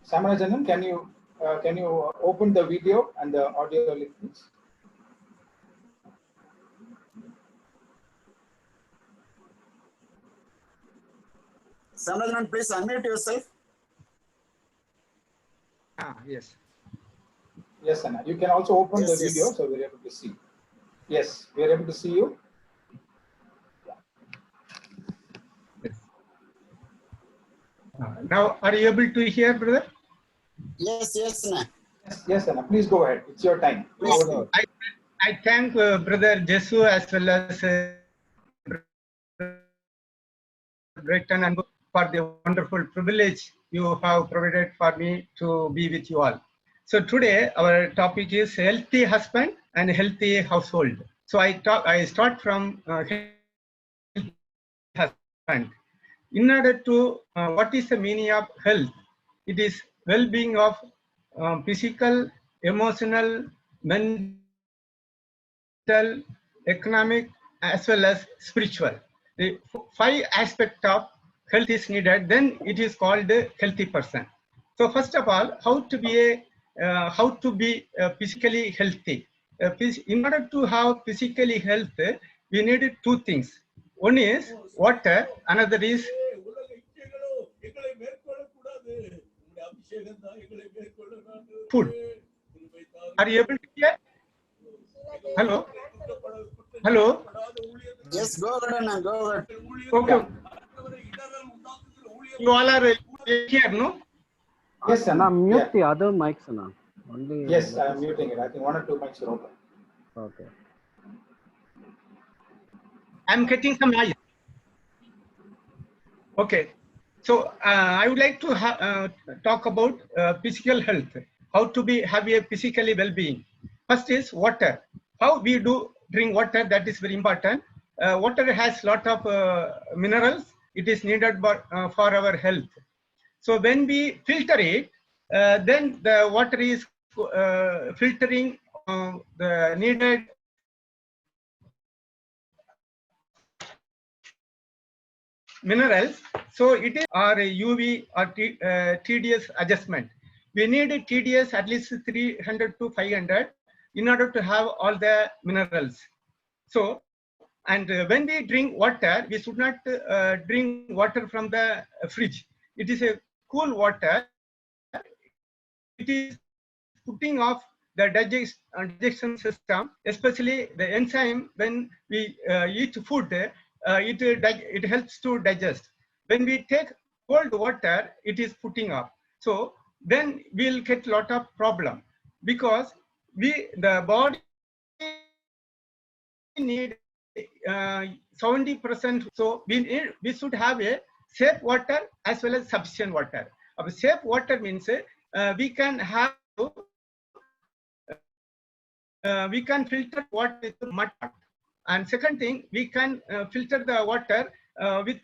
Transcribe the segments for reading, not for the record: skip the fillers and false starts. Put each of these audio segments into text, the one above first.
Samarajanam, can you open the video and the audio link, please? Samarajan, please unmute yourself. Yes. Yes, Anna. You can also open Yes, the video, yes. so we're able to see. Yes, we are able to see you. Now, are you able to hear, brother? Yes, yes, Anna. Yes, Anna. Please go ahead. It's your time. Please Over to go. you. I thank brother Jesu as well as Britain and for the wonderful privilege you have provided for me to be with you all. So today our topic is healthy husband and healthy household. So I start from healthy husband. In order to what is the meaning of health? It is well-being of physical, emotional, mental, economic, as well as spiritual. The 5 aspects of health is needed, then it is called a healthy person. So first of all, how to be physically healthy. In order to have physically health, we need 2 things. One is water, another is food. Are you able to hear? Hello? Hello? Yes, go ahead, Anna. Go ahead. Okay. You all are here, no? Yes, Anna. Mute the other mics, Anna. Only Yes, I am muting it. I think 1 or 2 mics are open. Okay. I'm getting some noise. Okay. So I would like to talk about physical health. How to have a physically well-being. First is water. How we do drink water, that is very important. Water has lot of minerals. It is needed for our health. So when we filter it, then the water is filtering the needed minerals. So it is our UV or TDS adjustment. We need a TDS at least 300 to 500 in order to have all the minerals. So, and when we drink water, we should not drink water from the fridge. It is a cool water. It is putting off the digestion system, especially the enzyme. When we eat food, it helps to digest. When we take cold water, it is putting off. So then we'll get a lot of problem, because the body need 70%. So we should have a safe water as well as sufficient water. Safe water means we can filter water with mud. And second thing, we can filter the water with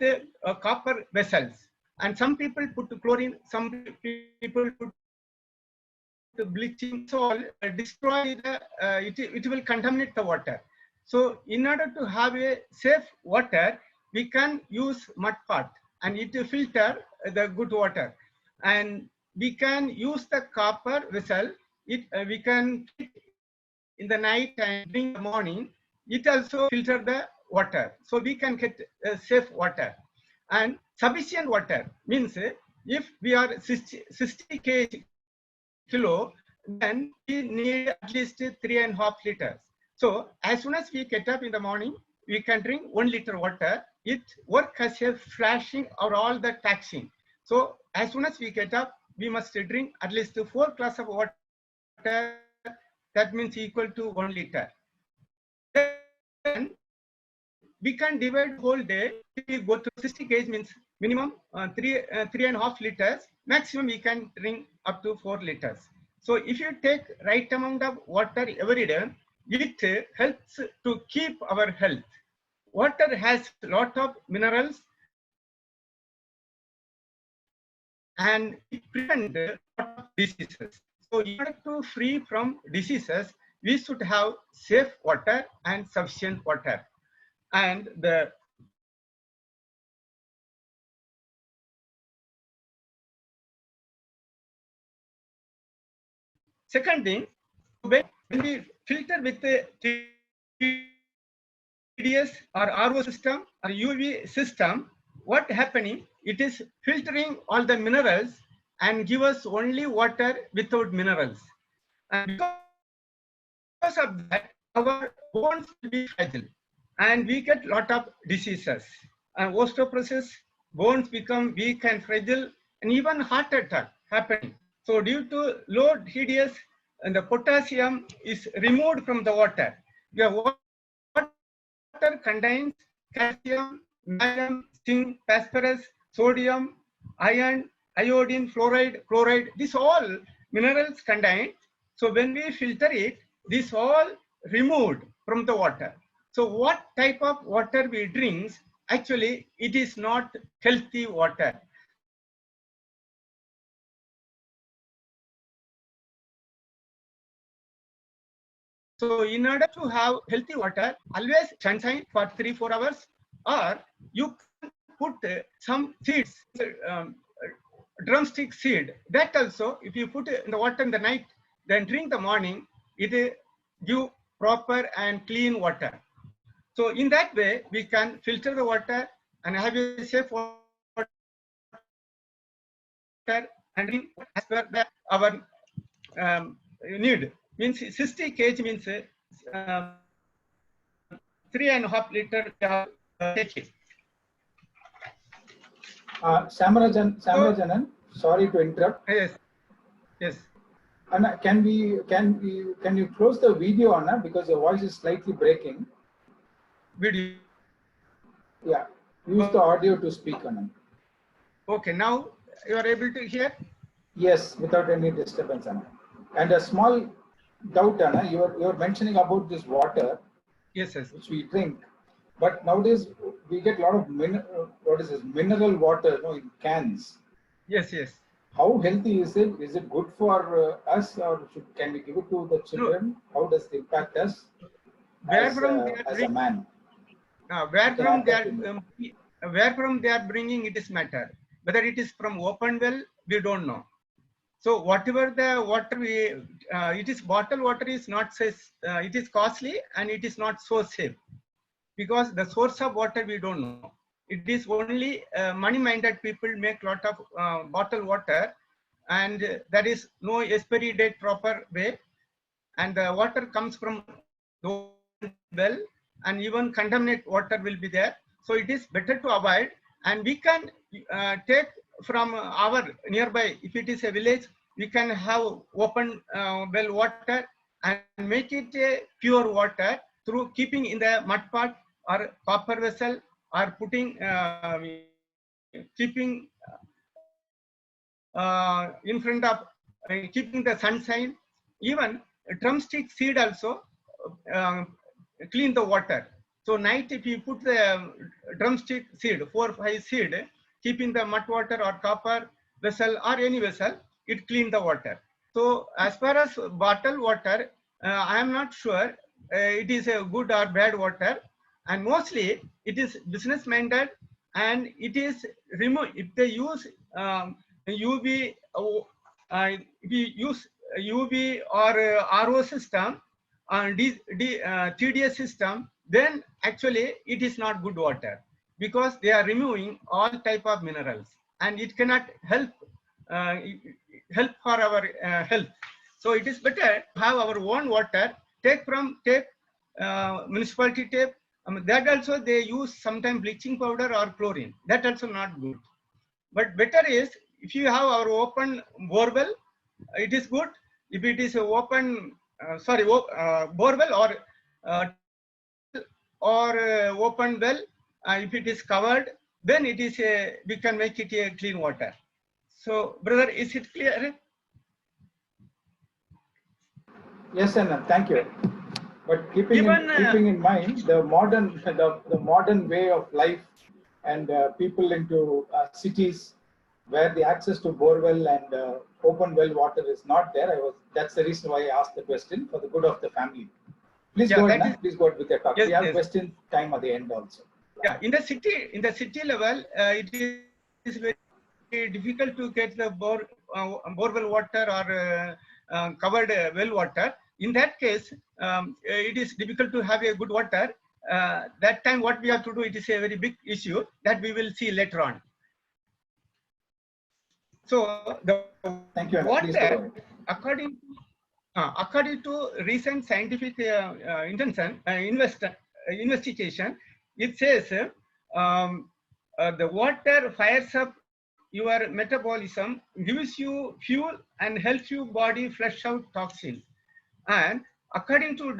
copper vessels. And some people put chlorine, some people put bleaching. So destroy the it will contaminate the water. So in order to have a safe water, we can use mud pot, and it will filter the good water. And we can use the copper vessel. We can keep in the night and drink in the morning. It also filter the water, so we can get safe water. And sufficient water means if we are 60 kilo, then we need at least 3.5 liters. So as soon as we get up in the morning, we can drink 1 liter water. It works as a flashing or all the taxing. So as soon as we get up, we must drink at least 4 glasses of water. That means equal to 1 liter. Then we can divide whole day. If we go to 60 kg, means minimum 3.5 liters. Maximum we can drink up to 4 liters. So if you take right amount of water every day, it helps to keep our health. Water has a lot of minerals, and it prevents a lot of diseases. So in order to free from diseases, we should have safe water and sufficient water. And the Second thing, when we filter with the TDS or RO system or UV system, what happening? It is filtering all the minerals and give us only water without minerals. And because of that, our bones will be fragile and we get lot of diseases. And osteoporosis, bones become weak and fragile, and even heart attack happening. So due to low TDS, and the potassium is removed from the water. Your water contains calcium, magnesium, zinc, phosphorus, sodium, iron, iodine, fluoride, chloride. These all minerals contained. So when we filter it, this all removed from the water. So what type of water we drink, actually it is not healthy water. So in order to have healthy water, always sunshine for 3-4 hours, or you can put some seeds, drumstick seed. That also, if you put in the water in the night, then drink the morning, it give proper and clean water. So in that way, we can filter the water and have a safe water and drink as per our need. Means 60 kg means 3.5 liter take it. Samarajanan, sorry to interrupt. Yes, yes. Anna, can you close the video, Anna, because your voice is slightly breaking. Video. Yeah, use the audio to speak, Anna. Okay, now you are able to hear? Yes, without any disturbance, Anna. And a small doubt, Anna, you're mentioning about this water, Yes, yes. which we drink, but nowadays we get a lot of mineral water, in cans. Yes, yes. How healthy is it? Is it good for us, or can we give it to the children? No. How does it impact us as a man? Where from they are bringing it is matter. Whether it is from open well, we don't know. So whatever the water it is bottled water is not safe. It is costly and it is not so safe because the source of water we don't know. It is only money-minded people make lot of bottled water, and there is no expiry date proper way, and the water comes from the well, and even contaminated water will be there. So it is better to avoid, and we can take from our nearby. If it is a village, we can have open well water and make it a pure water through keeping in the mud pot or copper vessel, or putting keeping in front of keeping the sunshine. Even drumstick seed also clean the water. So night if you put the drumstick seed, 4 or 5 seed, keep in the mud water or copper vessel or any vessel, it clean the water. So as far as bottled water, I am not sure it is a good or bad water, and mostly it is business minded, and it is removed. If they use UV, if you use UV or RO system and TDS system, then actually it is not good water, because they are removing all type of minerals, and it cannot help for our health. So it is better to have our own water, take municipality tape. That also they use sometimes bleaching powder or chlorine. That also not good. But better is if you have our open borewell, it is good. If it is a open, borewell or open well, if it is covered, then it is we can make it a clean water. So, brother, is it clear? Yes, Anna, thank you. But keeping in mind the modern way of life, and people into cities where the access to borewell and open well water is not there, that's the reason why I asked the question, for the good of the family. Please go ahead. Please go ahead with your talk. Yes, we have question time at the end also. Yeah, in the city level, it is very difficult to get the borewell water or covered well water. In that case, it is difficult to have a good water. That time what we have to do, it is a very big issue that we will see later on. So the Thank you. water, according to recent scientific investigation, it says the water fires up your metabolism, gives you fuel, and helps your body flush out toxins. And according to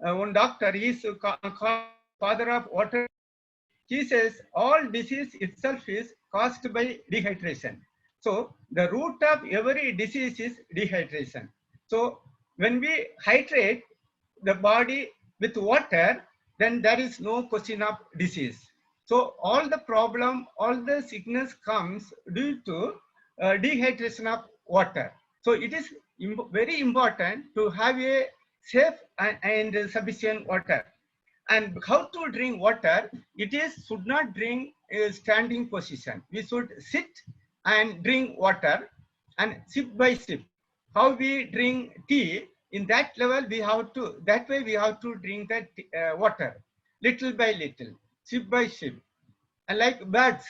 one doctor, he is father of water. He says all disease itself is caused by dehydration. So the root of every disease is dehydration. So when we hydrate the body with water, then there is no question of disease. So all the problem, all the sickness comes due to dehydration of water. So it is very important to have a safe and sufficient water. And how to drink water? It is should not drink a standing position. We should sit and drink water and sip by sip. How we drink tea, in that level we have to, that way we have to drink that water, little by little, sip by sip. And like birds,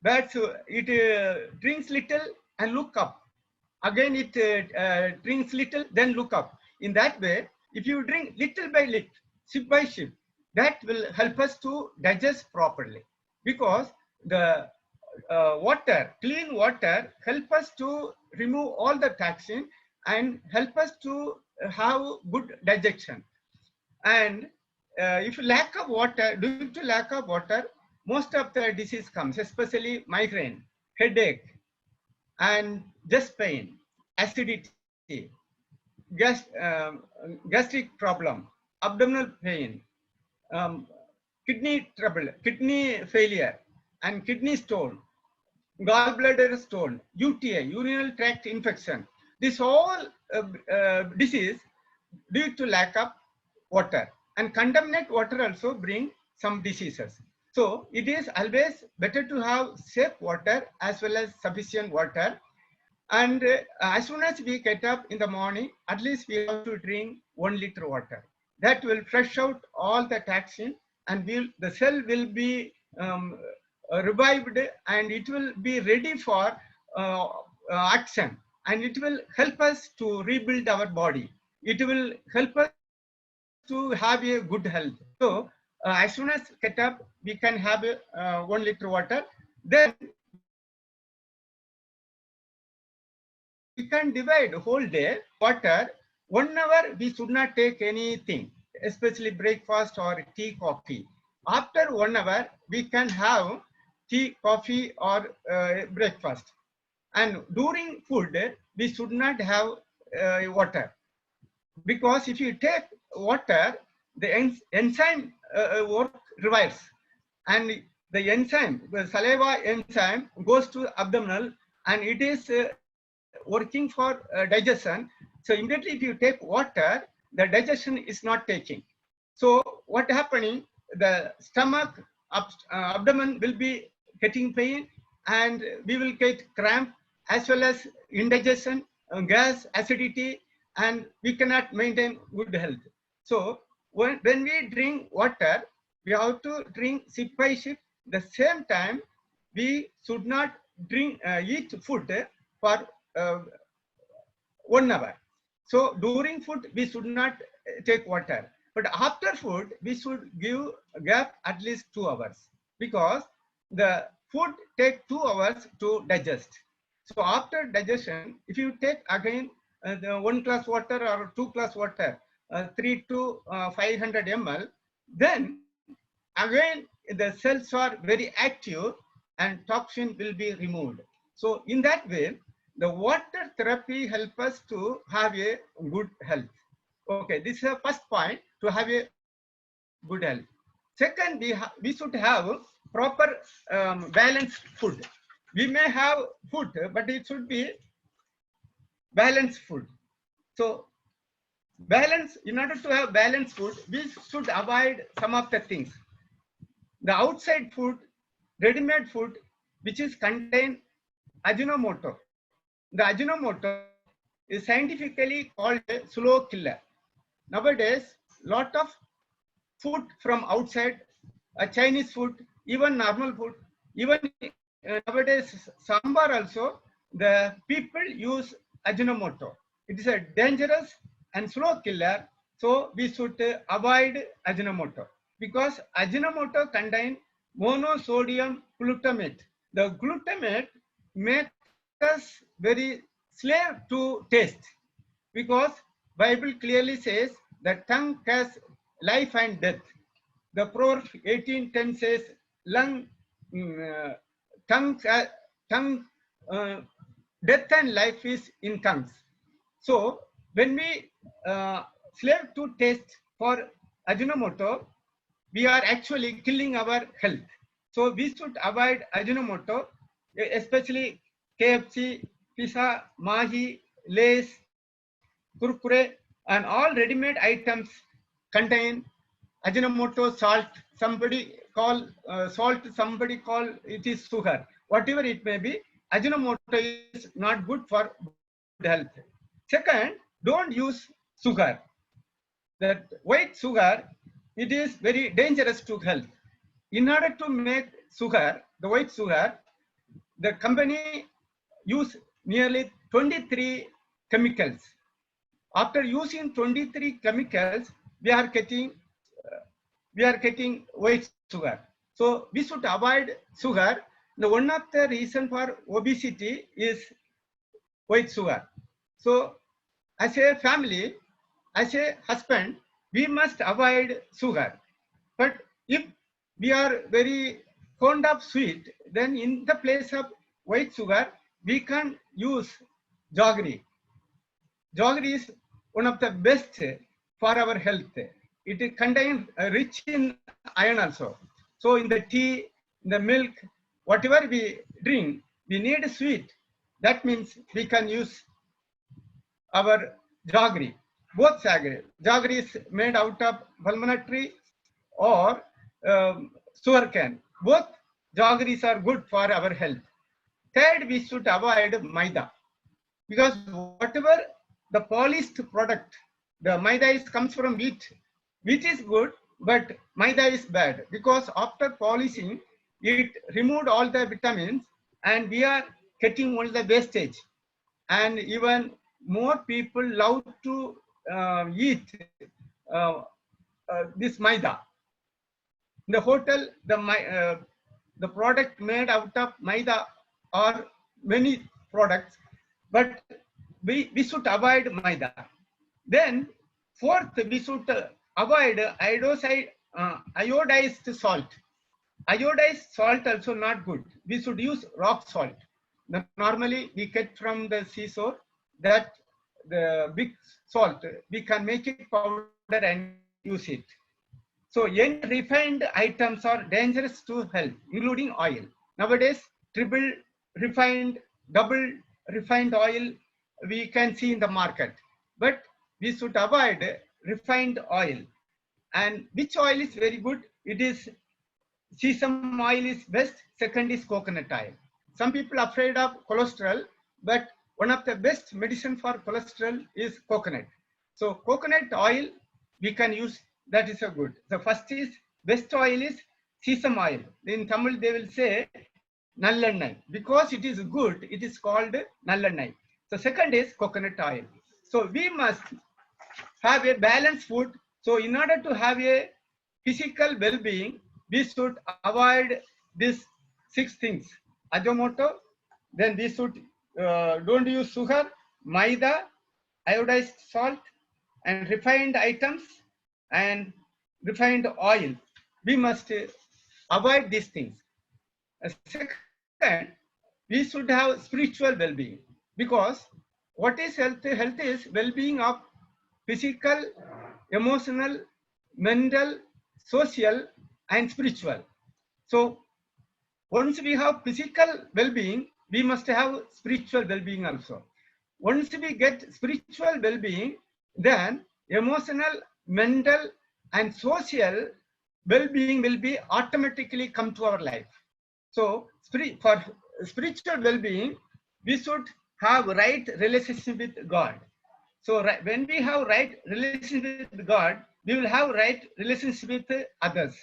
it drinks little and look up. Again it drinks little, then look up. In that way, if you drink little by little, sip by sip, that will help us to digest properly, because the water, clean water, help us to remove all the toxin and help us to have good digestion. And if lack of water, due to lack of water, most of the disease comes, especially migraine, headache, and chest pain, acidity, gastric problem, abdominal pain, kidney trouble, kidney failure, and kidney stone, gallbladder stone, UTI, urinary tract infection. This all disease due to lack of water. And contaminated water also bring some diseases. So it is always better to have safe water as well as sufficient water. And as soon as we get up in the morning, at least we have to drink 1 liter water. That will flush out all the toxin, and the cell will be revived, and it will be ready for action, and it will help us to rebuild our body. It will help us to have a good health. So as soon as get up, we can have 1 liter water. Then we can divide whole day water. 1 hour we should not take anything, especially breakfast or tea, coffee. After 1 hour, we can have tea, coffee, or breakfast. And during food, we should not have water, because if you take water, the enzyme work revives, and the enzyme, the saliva enzyme, goes to abdominal, and it is working for digestion. So immediately if you take water, the digestion is not taking. So what happening? The stomach, abdomen will be getting pain, and we will get cramp, as well as indigestion, gas, acidity, and we cannot maintain good health. So when we drink water, we have to drink sip by sip. The same time, we should not eat food for 1 hour. So during food, we should not take water. But after food, we should give a gap at least 2 hours, because the food takes 2 hours to digest. So after digestion, if you take again the 1 glass water or 2 glass water, 3 to 500 ml, then again the cells are very active and toxin will be removed. So in that way, the water therapy helps us to have a good health. Okay, this is the first point, to have a good health. Second, we should have proper balanced food. We may have food, but it should be balanced food. So in order to have balanced food, we should avoid some of the things. The outside food, ready-made food, which is contain Ajinomoto. The Ajinomoto is scientifically called a slow killer. Nowadays, lot of food from outside, Chinese food, even normal food, even nowadays sambar also, the people use Ajinomoto. It is a dangerous and slow killer, so we should avoid Ajinomoto because Ajinomoto contains monosodium glutamate. The glutamate makes us very slave to taste because Bible clearly says that tongue has life and death. The Proverbs 18:10 says, tongue, death and life is in tongues. So when we slave to taste for Ajinomoto, we are actually killing our health. So we should avoid Ajinomoto, especially KFC, pizza, Mahi, Lays, Kurkure, and all ready-made items contain Ajinomoto, salt. Somebody call salt, somebody call it is sugar. Whatever it may be, Ajinomoto is not good for health. Second, don't use sugar. That white sugar, it is very dangerous to health. In order to make sugar, the white sugar, the company use nearly 23 chemicals. After using 23 chemicals, we are getting white sugar. So we should avoid sugar. The one of the reason for obesity is white sugar. So as a family, as a husband, we must avoid sugar. But if we are very fond of sweet, then in the place of white sugar, we can use jaggery. Jaggery is one of the best for our health. It contains rich in iron also. So in the tea, in the milk, whatever we drink, we need sweet. That means we can use our jaggery. Both jaggery. Jaggery is made out of walnut tree or sugarcane. Both jaggeries are good for our health. Third, we should avoid maida because whatever the polished product, the maida comes from wheat. Wheat is good, but maida is bad because after polishing, it removed all the vitamins and we are getting all the wastage. And even more people love to eat this maida. In the hotel, the product made out of maida are many products, but we should avoid maida. Then fourth, we should avoid iodized salt. Iodized salt also not good. We should use rock salt. Normally we get from the seashore that the big salt, we can make it powder and use it. So any refined items are dangerous to health, including oil. Nowadays, triple refined, double refined oil we can see in the market. But we should avoid refined oil. And which oil is very good? It is sesame oil is best. Second is coconut oil. Some people are afraid of cholesterol, but one of the best medicine for cholesterol is coconut. So coconut oil we can use. That is a good. The first is best oil is sesame oil. In Tamil they will say nallennai. Because it is good, it is called nallennai. So second is coconut oil. So we must have a balanced food. So in order to have a physical well-being, we should avoid these 6 things. Ajinomoto, then we should don't use sugar, maida, iodized salt, and refined items and refined oil. We must avoid these things. Second, we should have spiritual well-being because what is health? Health is well-being of physical, emotional, mental, social, and spiritual. So once we have physical well-being, we must have spiritual well-being also. Once we get spiritual well-being, then emotional, mental, and social well-being will be automatically come to our life. So for spiritual well-being, we should have right relationship with God. So when we have right relationship with God, we will have right relationship with others.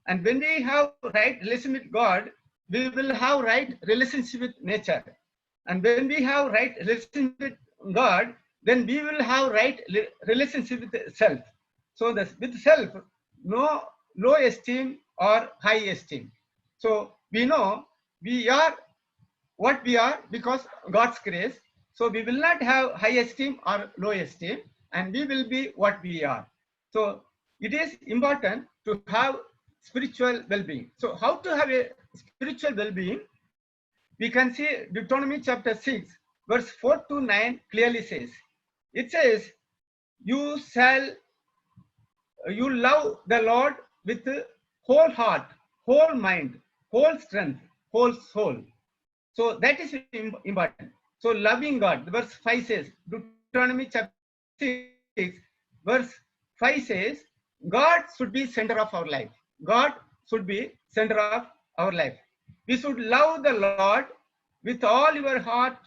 And when we have right relationship with God, we will have right relationship with nature. And when we have right relationship with God, then we will have right relationship with self. So with self, no low esteem or high esteem. So we know we are what we are because God's grace. So we will not have high esteem or low esteem, and we will be what we are. So it is important to have spiritual well-being. So how to have a spiritual well-being? We can see Deuteronomy chapter 6, verse 4 to 9 clearly says, it says, you love the Lord with whole heart, whole mind, whole strength, whole soul. So that is important. So loving God, verse 5 says, Deuteronomy chapter 6, verse 5 says, God should be center of our life. God should be center of our life. We should love the Lord with all your heart,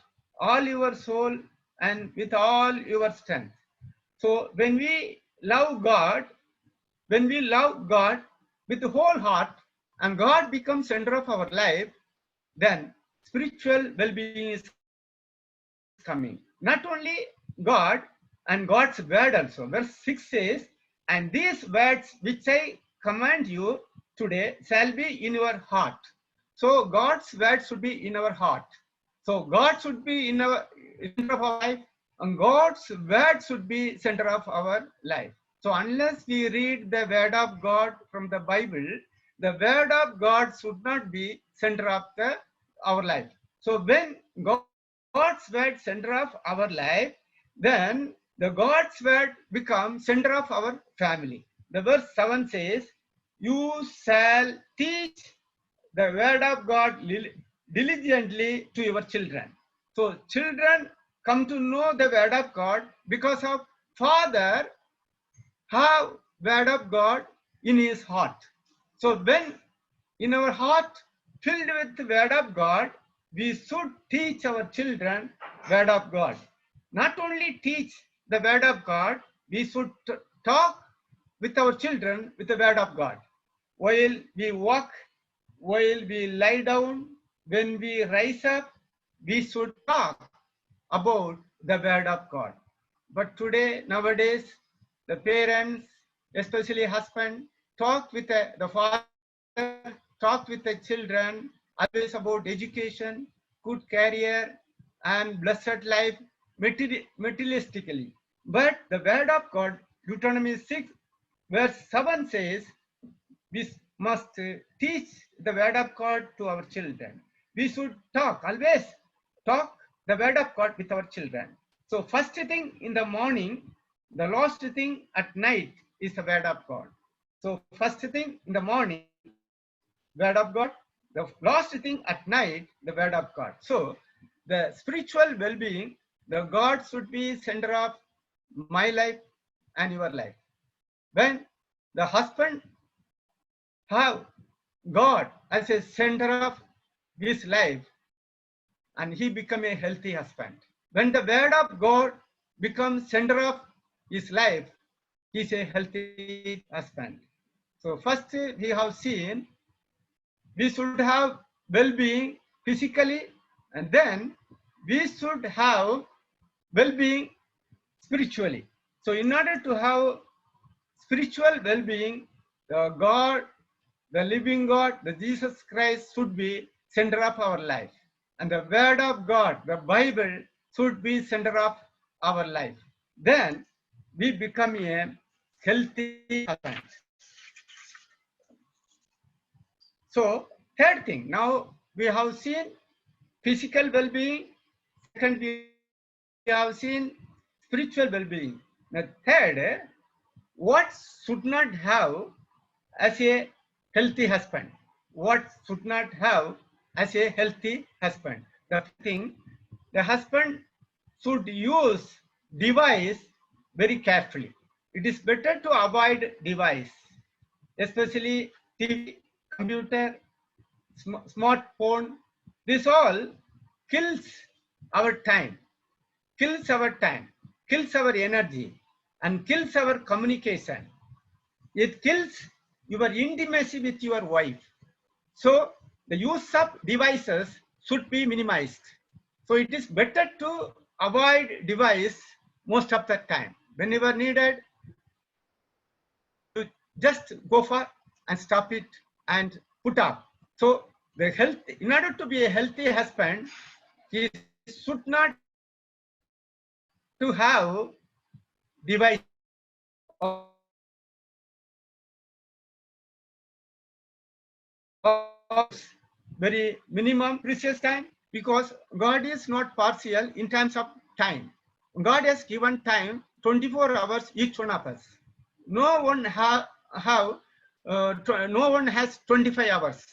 all your soul, and with all your strength. So when we love God with the whole heart, and God becomes center of our life, then spiritual well-being is coming. Not only God and God's word also. Verse 6 says, and these words which I command you today shall be in your heart. So God's word should be in our heart. So God should be in our center of our life, and God's word should be center of our life. So unless we read the word of God from the Bible, the word of God should not be center of our life. So when God's word center of our life, then the God's word becomes center of our family. The verse 7 says, you shall teach the word of God diligently to your children. So children come to know the word of God because of father have word of God in his heart. So when in our heart filled with the word of God, we should teach our children word of God. Not only teach the word of God, we should talk with our children with the word of God. While we walk, while we lie down, when we rise up, we should talk about the word of God. But today, nowadays, the parents, especially husband, talk with the father, talk with the children, always about education, good career, and blessed life materialistically. But the word of God, Deuteronomy 6, verse 7 says, we must teach the word of God to our children. We should always talk the word of God with our children. So first thing in the morning, the last thing at night is the word of God. So first thing in the morning, word of God, the last thing at night, the word of God. So the spiritual well-being, the God should be center of my life and your life. When the husband have God as a center of his life, and he become a healthy husband. When the word of God becomes center of his life, he is a healthy husband. So first we have seen we should have well-being physically, and then we should have well-being spiritually. So in order to have spiritual well-being, the living God, the Jesus Christ should be center of our life. And the word of God, the Bible, should be center of our life. Then we become a healthy husband. So third thing, now we have seen physical well-being. Second, we have seen spiritual well-being. The third, what should not have as a healthy husband? What should not have as a healthy husband? The thing, the husband should use device very carefully. It is better to avoid device, especially TV, computer, smartphone. This all kills our time, kills our time, kills our energy, and kills our communication. It kills your intimacy with your wife. So the use of devices should be minimized. So it is better to avoid device most of the time. Whenever needed, to just go for and stop it and put up. So the health, in order to be a healthy husband, he should not to have device of very minimum precious time, because God is not partial in terms of time. God has given time 24 hours each one of us. No one no one has 25 hours.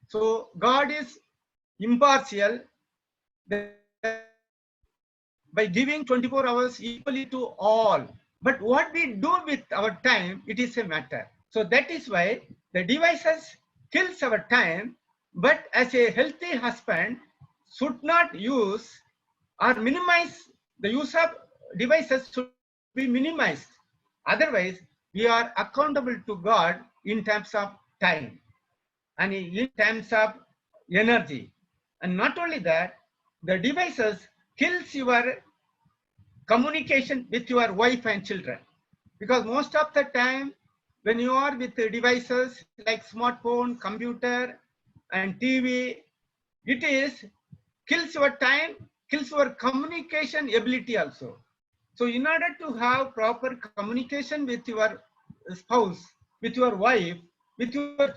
So God is impartial by giving 24 hours equally to all. But what we do with our time, it is a matter. So that is why the devices kills our time, but as a healthy husband should not use or minimize the use of devices should be minimized. Otherwise, we are accountable to God in terms of time and in terms of energy. And not only that, the devices kills your communication with your wife and children. Because most of the time, when you are with the devices like smartphone, computer, and TV, it is kills your time, kills your communication ability also. So in order to have proper communication with your spouse, with your wife, with your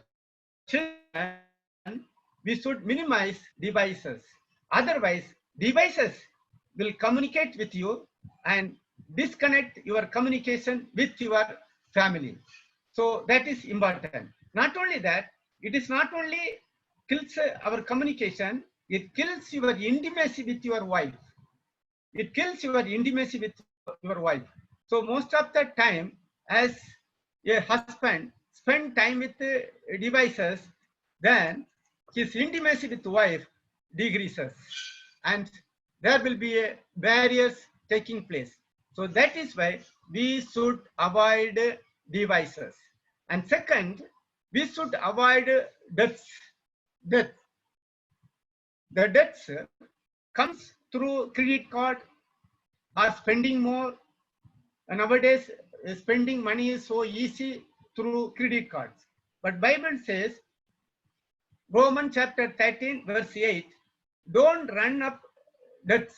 children, we should minimize devices. Otherwise, devices will communicate with you and disconnect your communication with your family. So that is important. Not only that, it is not only kills our communication, it kills your intimacy with your wife. It kills your intimacy with your wife. So most of the time, as a husband spend time with devices, then his intimacy with wife decreases, and there will be a barriers taking place. So that is why we should avoid devices. And second, we should avoid debts. Debt. The debts comes through credit card or spending more. And nowadays, spending money is so easy through credit cards. But Bible says, Romans chapter 13, verse 8, don't run up debts.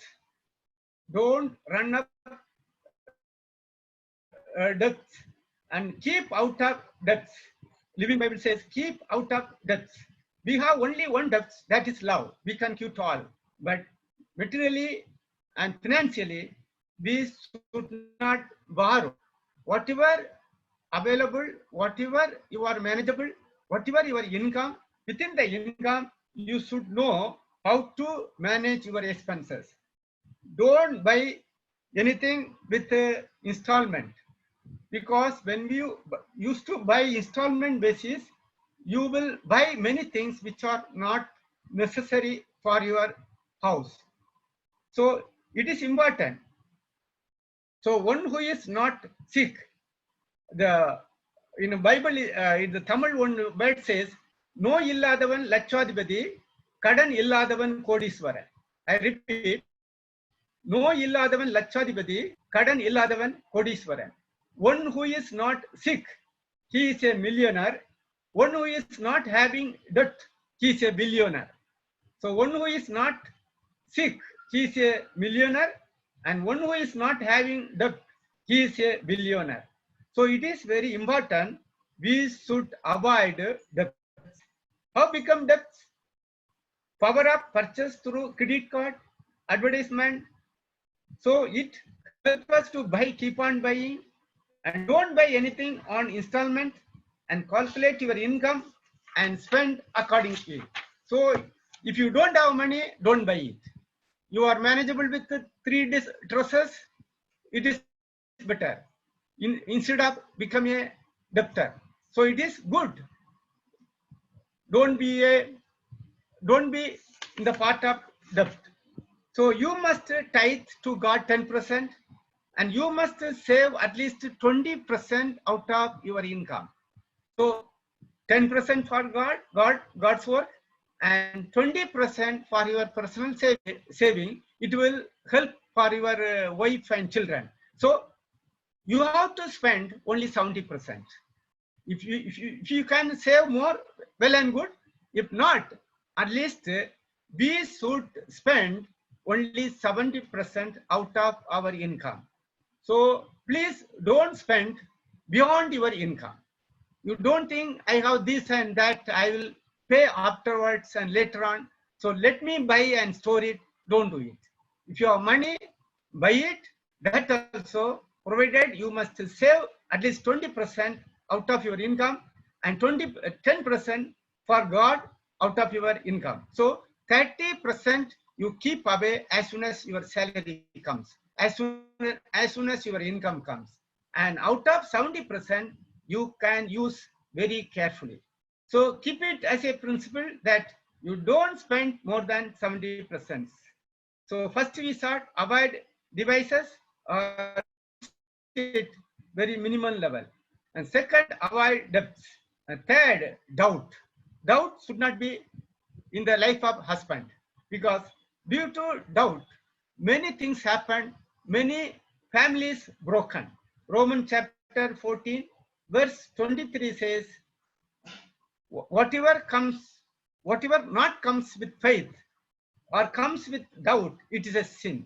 Don't run up debts and keep out of debts. Living Bible says, keep out of debts. We have only one debt, that is love. We can quit all. But materially and financially, we should not borrow. Whatever available, whatever you are manageable, whatever your income, within the income, you should know how to manage your expenses. Don't buy anything with installment, because when you used to buy installment basis, you will buy many things which are not necessary for your house. So it is important. So one who is not sick, in the Bible, in the Tamil one word says, no illadavan lachadipati, kadan illadavan kodiswara. I repeat, no illadavan lachadipati, kadan illadavan kodiswara. One who is not sick, he is a millionaire. One who is not having debt, he is a billionaire. So one who is not sick, he is a millionaire, and one who is not having debt, he is a billionaire. So it is very important, we should avoid debts. How become debts? Power of purchase through credit card, advertisement. So it helps us to buy, keep on buying, and don't buy anything on installment, and calculate your income and spend accordingly. So if you don't have money, don't buy it. You are manageable with the 3 dresses, it is better instead of becoming a debtor. So it is good. Don't be in the part of debt. So you must tithe to God 10%, and you must save at least 20% out of your income. So 10% for God's work, and 20% for your personal saving. It will help for your wife and children. So you have to spend only 70%. If you can save more, well and good. If not, at least we should spend only 70% out of our income. So please don't spend beyond your income. You don't think I have this and that, I will pay afterwards and later on. So let me buy and store it. Don't do it. If you have money, buy it. That also, provided you must save at least 20% out of your income, and 10% for God out of your income. So 30% you keep away as soon as your salary comes, as soon as your income comes. And out of 70%, you can use very carefully. So keep it as a principle that you don't spend more than 70%. So first we start avoid devices or it very minimal level. And second, avoid debts. And third, doubt. Doubt should not be in the life of husband, because due to doubt, many things happen, many families broken. Romans chapter 14, verse 23 says, whatever not comes with faith or comes with doubt, it is a sin.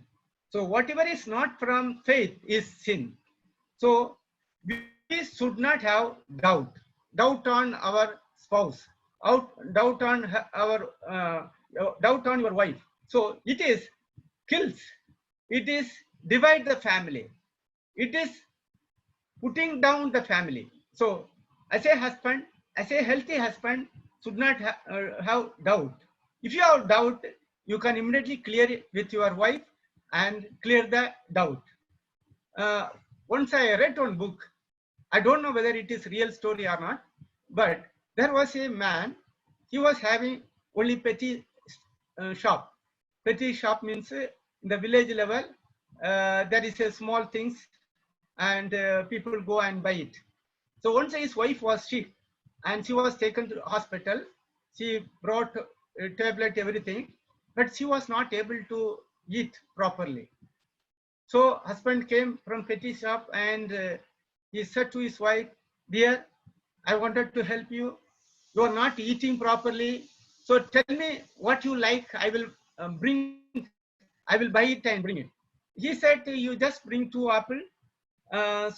So whatever is not from faith is sin. So we should not have doubt on our spouse, doubt on doubt on your wife. So it is kills, it is divide the family, it is putting down the family. So as a husband, as a healthy husband, should not have doubt. If you have doubt, you can immediately clear it with your wife and clear the doubt. Once I read one book, I don't know whether it is real story or not, but there was a man, he was having only petty shop. Petty shop means in the village level, there is a small things and people go and buy it. So once his wife was sick and she was taken to the hospital, she brought a tablet, everything, but she was not able to eat properly. So husband came from petty shop and he said to his wife, dear, I wanted to help you. You are not eating properly. So tell me what you like. I will buy it and bring it. He said, you just bring 2 apples.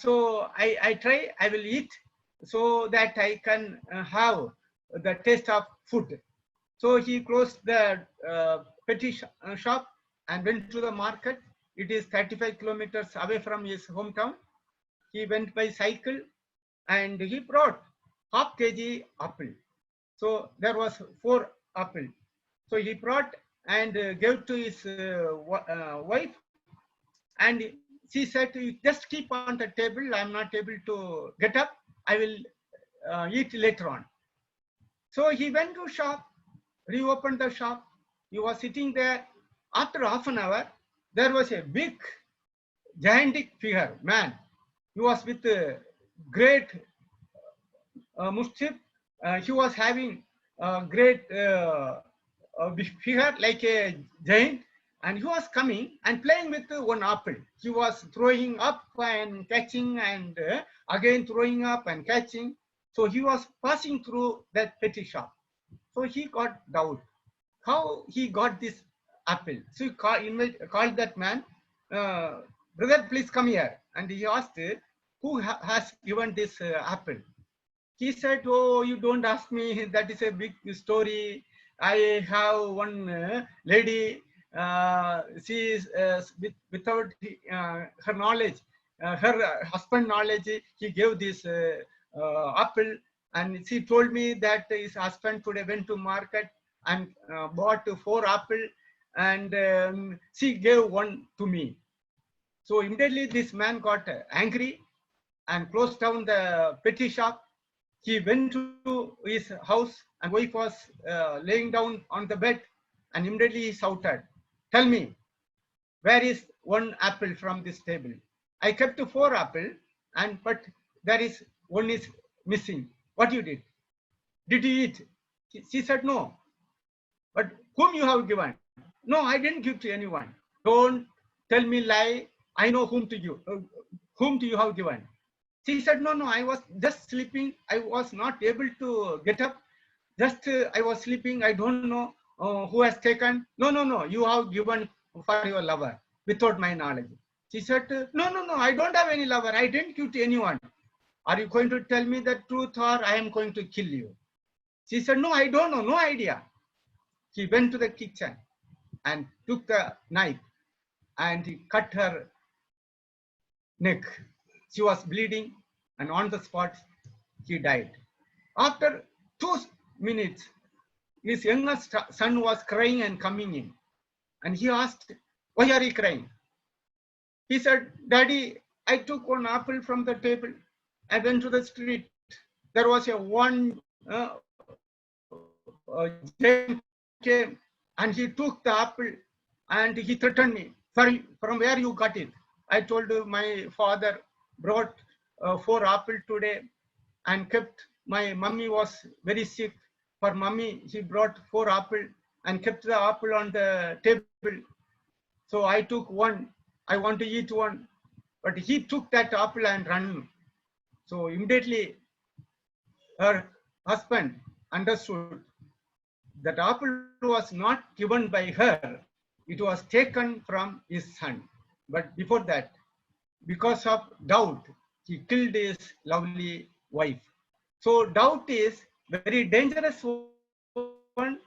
So I try, I will eat so that I can have the taste of food. So he closed the petty shop and went to the market. It is 35 kilometers away from his hometown. He went by cycle and he brought half kg apple. So there was 4 apple. So he brought and gave to his wife, and she said, just keep on the table. I'm not able to get up. I will eat later on. So he went to shop, reopened the shop. He was sitting there. After half an hour, there was a big gigantic figure, man. He was with a great mushtif. He was having a great figure like a giant, and he was coming and playing with 1 apple. He was throwing up and catching and again throwing up and catching. So he was passing through that petty shop. So he got doubt. How he got this apple? So he called that man, brother, please come here. And he asked, who has given this apple? He said, oh, you don't ask me. That is a big story. I have one lady. She is without her knowledge, her husband knowledge, he gave this apple, and she told me that his husband today went to market and bought 4 apple, and she gave 1 to me. So immediately this man got angry and closed down the petty shop. He went to his house and wife was laying down on the bed, and immediately he shouted, tell me, where is one apple from this table? I kept 4 apples, but there is one is missing. What you did? Did you eat? She said no. But whom you have given? No, I didn't give to anyone. Don't tell me lie. I know whom to give. Whom do you have given? She said, no, I was just sleeping. I was not able to get up. Just I was sleeping. I don't know who has taken. No, you have given for your lover without my knowledge. She said, no, I don't have any lover. I didn't give to anyone. Are you going to tell me the truth or I am going to kill you? She said, no, I don't know, no idea. He went to the kitchen and took the knife and he cut her neck. She was bleeding and on the spot he died. After 2 minutes, his youngest son was crying and coming in. And he asked, why are you crying? He said, Daddy, I took 1 apple from the table. I went to the street. There was one giant came and he took the apple and he threatened me. Sorry, from where you got it? I told my father brought 4 apples today and kept. My mummy was very sick. For mummy, he brought 4 apples and kept the apple on the table. So I took 1. I want to eat 1, but he took that apple and ran. So immediately her husband understood that apple was not given by her. It was taken from his son. But before that, because of doubt, he killed his lovely wife. So doubt is very dangerous one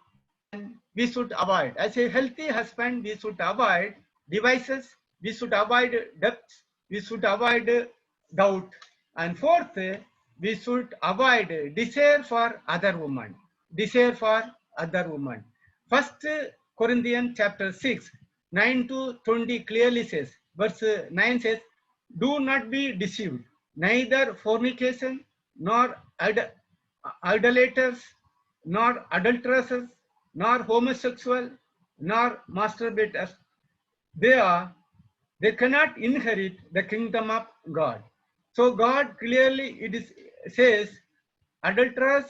and we should avoid. As a healthy husband, we should avoid devices, we should avoid debts, we should avoid doubt. And 4th, we should avoid desire for other women. Desire for other women. 1 Corinthians chapter 6, 9 to 20 clearly says, verse 9 says, do not be deceived, neither fornication, nor idolaters, nor adulteresses, nor homosexual, nor masturbators. They cannot inherit the kingdom of God. So God clearly says adulterers,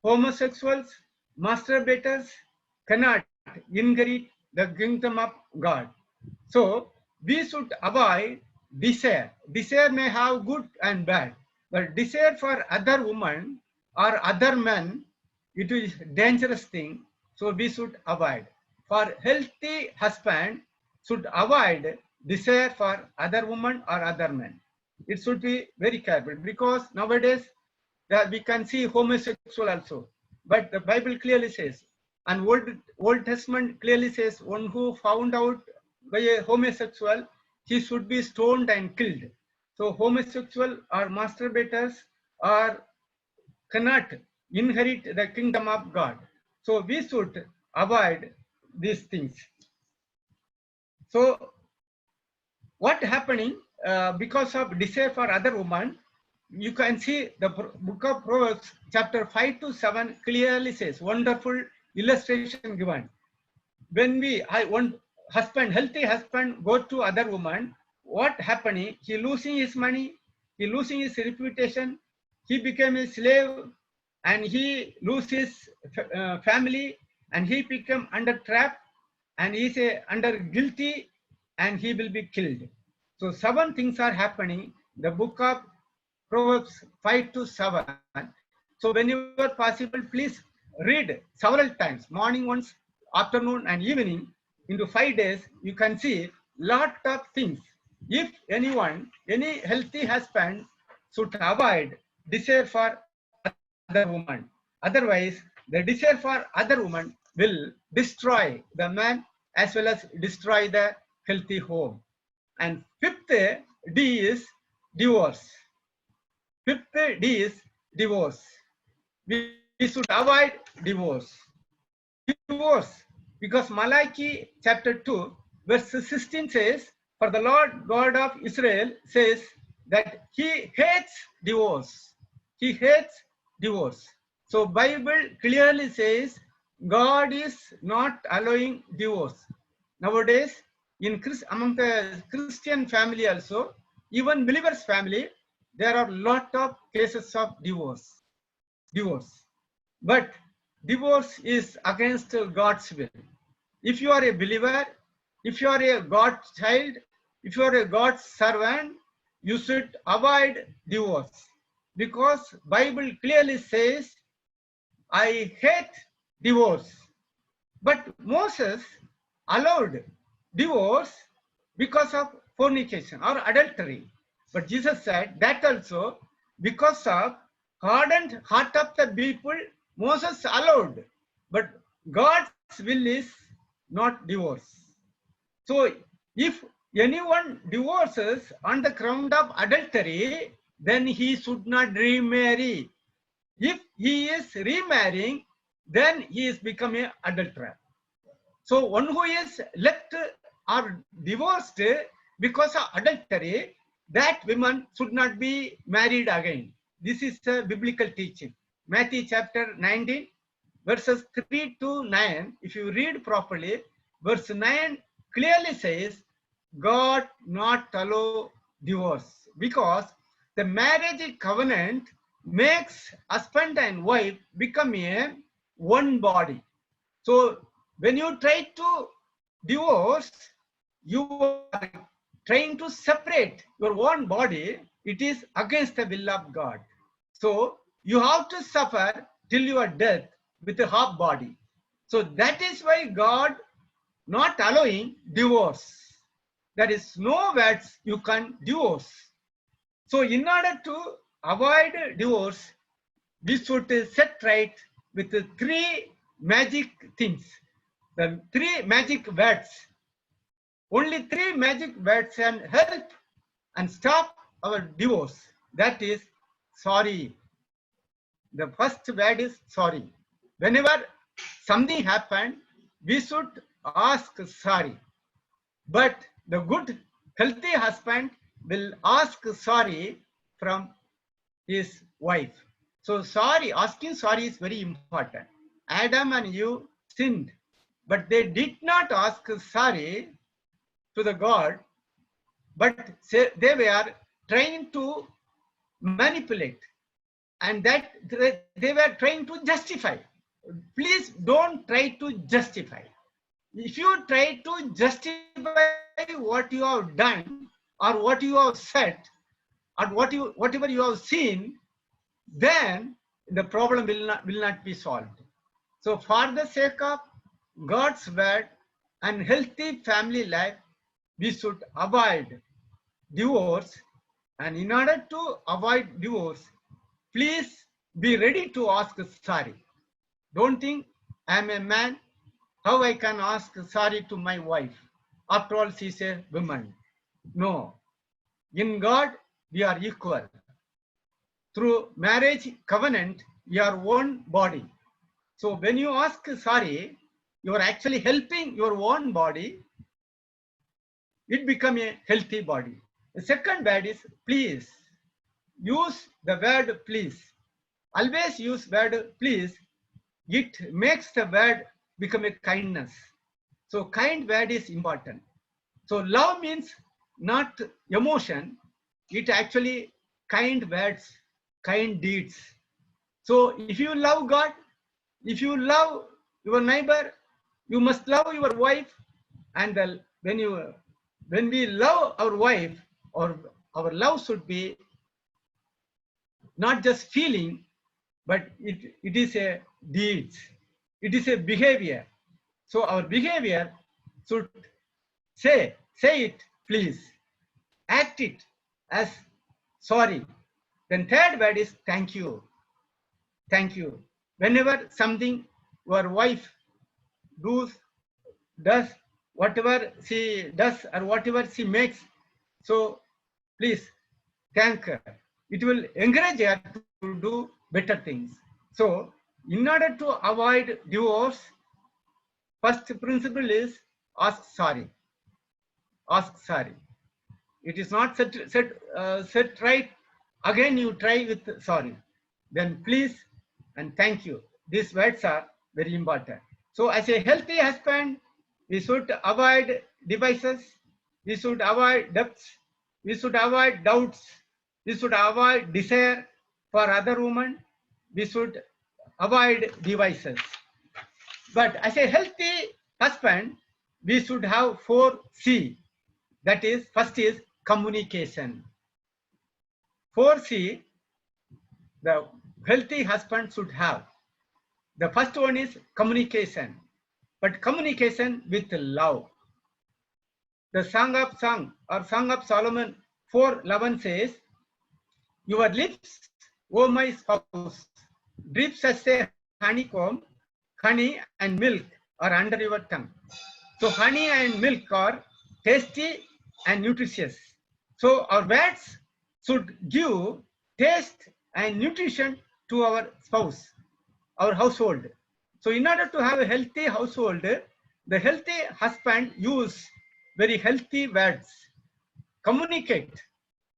homosexuals, masturbators cannot inherit the kingdom of God. So we should avoid desire. Desire may have good and bad, but desire for other women or other men, it is a dangerous thing. So we should avoid. For healthy husband should avoid desire for other women or other men. It should be very careful because nowadays that we can see homosexual also. But the Bible clearly says, and Old Testament clearly says, one who found out by a homosexual, he should be stoned and killed. So homosexual or masturbators cannot inherit the kingdom of God. So we should avoid these things. So what happening because of desire for other women, you can see the book of Proverbs chapter 5 to 7 clearly says, wonderful illustration given. When one husband, healthy husband, go to other woman, what happening? He losing his money, he losing his reputation, he became a slave, and he lose his family, and he become under trap, and he is under guilty, and he will be killed. So 7 things are happening. The book of Proverbs 5 to 7. So whenever possible, please read several times, morning once, afternoon and evening. Into 5 days, you can see lot of things. If anyone, any healthy husband should avoid desire for other woman. Otherwise, the desire for other woman will destroy the man as well as destroy the healthy home. And 5th D is divorce. 5th D is divorce. We should avoid divorce. Divorce, because Malachi chapter 2 verse 16 says, for the Lord God of Israel says that he hates divorce. He hates divorce. So Bible clearly says God is not allowing divorce. Nowadays, among the Christian family also, even believers family, there are lot of cases of divorce. But divorce is against God's will. If you are a believer, if you are a God's child, if you are a God's servant, you should avoid divorce, because Bible clearly says, I hate divorce. But Moses allowed divorce because of fornication or adultery. But Jesus said that also because of hardened heart of the people, Moses allowed. But God's will is not divorce. So if anyone divorces on the ground of adultery, then he should not remarry. If he is remarrying, then he is becoming an adulterer. So one who is left or divorced because of adultery, that woman should not be married again. This is a biblical teaching. Matthew chapter 19, verses 3 to 9. If you read properly, verse 9 clearly says, God not allow divorce, because the marriage covenant makes husband and wife become a one body. So when you try to divorce, you are trying to separate your own body. It is against the will of God. So you have to suffer till your death with a half body. So that is why God not allowing divorce. There is no words you can divorce. So in order to avoid divorce, we should set right with the three magic things. The three magic words. Only three magic words can help and stop our divorce. That is sorry. The first word is sorry. Whenever something happened, we should ask sorry. But the good, healthy husband will ask sorry from his wife. So sorry, asking sorry is very important. Adam and Eve sinned, but they did not ask sorry to the God, but they were trying to manipulate, and that they were trying to justify. Please don't try to justify. If you try to justify what you have done or what you have said or whatever you have seen, then the problem will not be solved. So for the sake of God's word and healthy family life, we should avoid divorce. And in order to avoid divorce, please be ready to ask sorry. Don't think I am a man, how I can ask sorry to my wife? After all, she is a woman. No. In God, we are equal. Through marriage covenant, we are one body. So when you ask sorry, you are actually helping your own body. It become a healthy body. The second word is please. Use the word please. Always use word please. It makes the word become a kindness. So kind word is important. So love means not emotion. It actually kind words, kind deeds. So if you love God, if you love your neighbor, you must love your wife. And when we love our wife, or our love should be not just feeling, but it is a deeds. It is a behavior. So our behavior should say it, please. Act it as sorry. Then third word is thank you. Thank you. Whenever something your wife does, whatever she does or whatever she makes, so please thank her. It will encourage her to do better things. So in order to avoid divorce, first principle is ask sorry. Ask sorry. It is not set right. Again you try with sorry. Then please and thank you. These words are very important. So as a healthy husband, we should avoid devices. We should avoid debts. We should avoid doubts. We should avoid desire for other women. We should avoid devices. But as a healthy husband, we should have 4C. That is, first is communication. 4C, the healthy husband should have. The first one is communication, but communication with love. The Song of Song or Song of Solomon 4:11 says, "Your lips, O my spouse, drips as a honeycomb, honey and milk are under your tongue." So honey and milk are tasty and nutritious. So our words should give taste and nutrition to our spouse, our household. So in order to have a healthy household, the healthy husband use very healthy words, communicate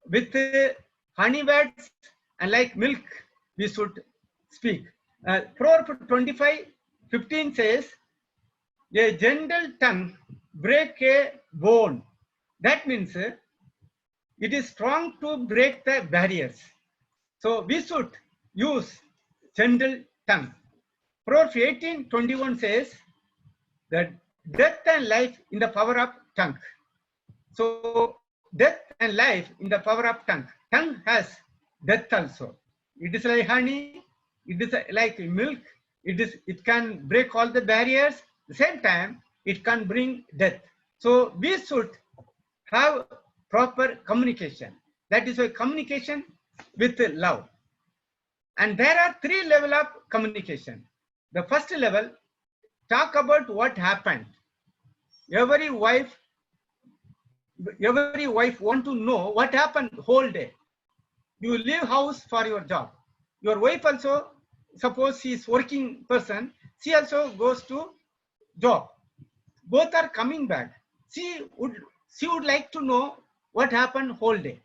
with honey words, and like milk we should speak. Proverbs 25:15 says, "A gentle tongue break a bone." That means it is strong to break the barriers. So we should use gentle tongue. Proverbs 18:21 says that death and life in the power of tongue. So death and life in the power of tongue. Tongue has death also. It is like honey, it is like milk, it can break all the barriers. At the same time, it can bring death. So we should have proper communication. That is why communication with love. And there are 3 levels of communication. The first level, talk about what happened. Every wife want to know what happened whole day. You leave house for your job. Your wife also, suppose she is working person, she also goes to job. Both are coming back. She would like to know what happened whole day.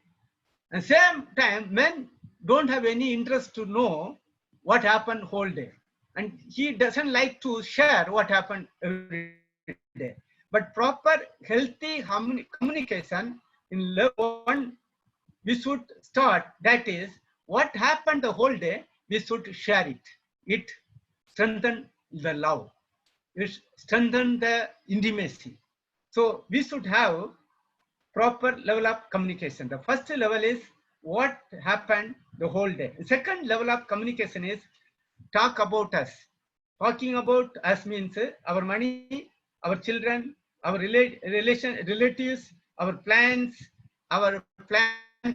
At the same time, men don't have any interest to know what happened whole day. And he doesn't like to share what happened every day. But proper healthy communication in level 1, we should start. That is, what happened the whole day, we should share it. It strengthens the love. It strengthens the intimacy. So we should have proper level of communication. The first level is what happened the whole day. The second level of communication is talk about us. Talking about us means our money, our children, our relatives, our plans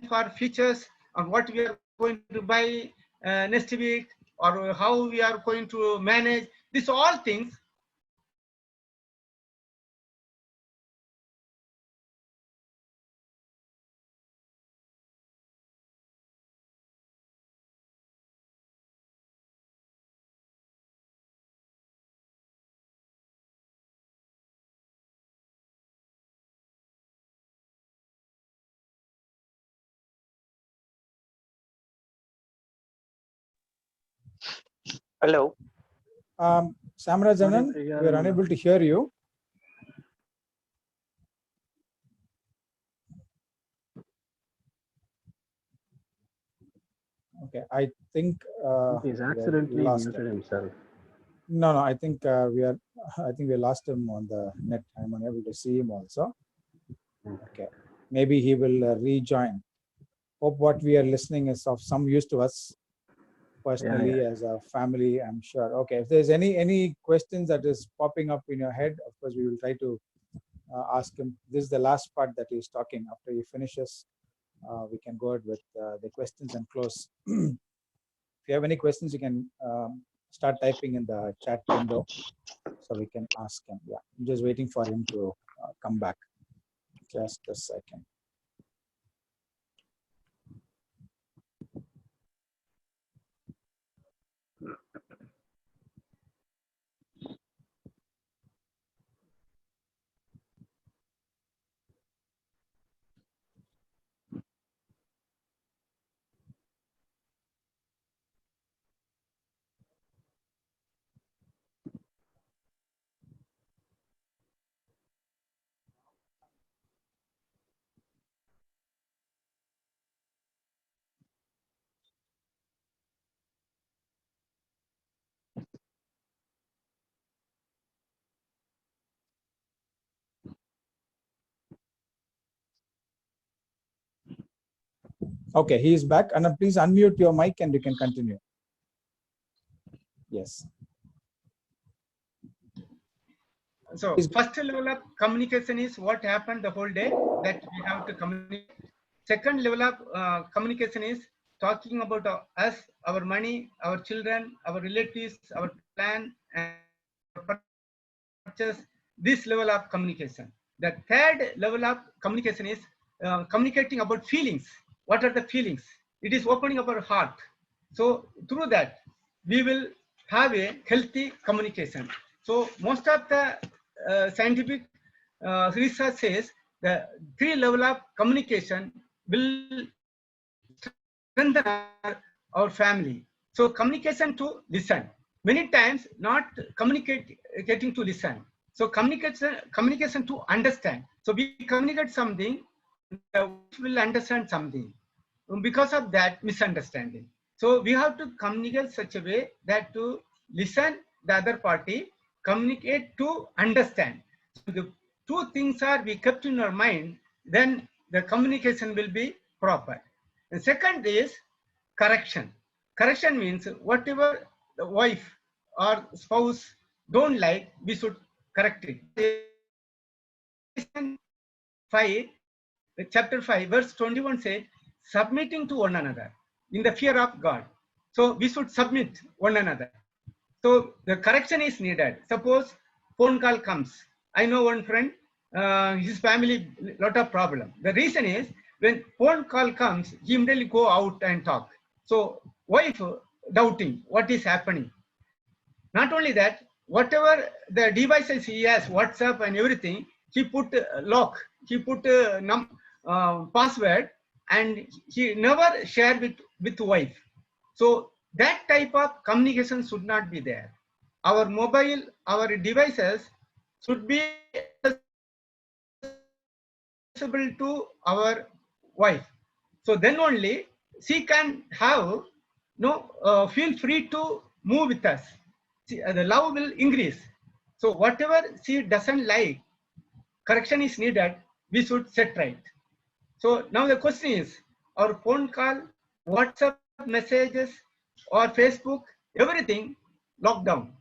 for futures, on what we are going to buy next week, or how we are going to manage. These all things Hello. Samrajanan, we are unable to hear you. Okay, I think he's accidentally muted himself. No, I think we lost him on the net. I'm unable to see him also. Okay, maybe he will rejoin. Hope what we are listening is of some use to us personally, as a family, I'm sure. Okay, if there's any questions that is popping up in your head, of course we will try to ask him. This is the last part that he's talking. After he finishes, we can go ahead with the questions and close. If you have any questions, you can start typing in the chat window so we can ask him. Yeah, I'm just waiting for him to come back. Just a second. Okay, he is back. And please unmute your mic and you can continue. Yes. So first level of communication is what happened the whole day, that we have to communicate. Second level of communication is talking about us, our money, our children, our relatives, our plan, and purchase. This level of communication. The third level of communication is communicating about feelings. What are the feelings? It is opening up our heart. So through that, we will have a healthy communication. So most of the scientific research says the 3 level of communication will strengthen our family. So communication to listen. Many times not getting to listen. So communication to understand. So we communicate something, we will understand something. Because of that misunderstanding. So we have to communicate such a way that to listen the other party, communicate to understand. So the 2 things are we kept in our mind, then the communication will be proper. The second is correction. Correction means whatever the wife or spouse don't like, we should correct it. 5, chapter 5, verse 21 said, submitting to one another in the fear of God. So we should submit one another. So the correction is needed. Suppose phone call comes. I know one friend, his family lot of problem. The reason is when phone call comes, he immediately go out and talk. So wife doubting what is happening. Not only that, whatever the devices he has, WhatsApp and everything, he put lock, he put password, and he never share with wife. So that type of communication should not be there. Our mobile, our devices should be accessible to our wife. So then only she can have feel free to move with us. See, the love will increase. So whatever she doesn't like, correction is needed, we should set right. So now the question is, our phone call, WhatsApp messages, or Facebook, everything locked down.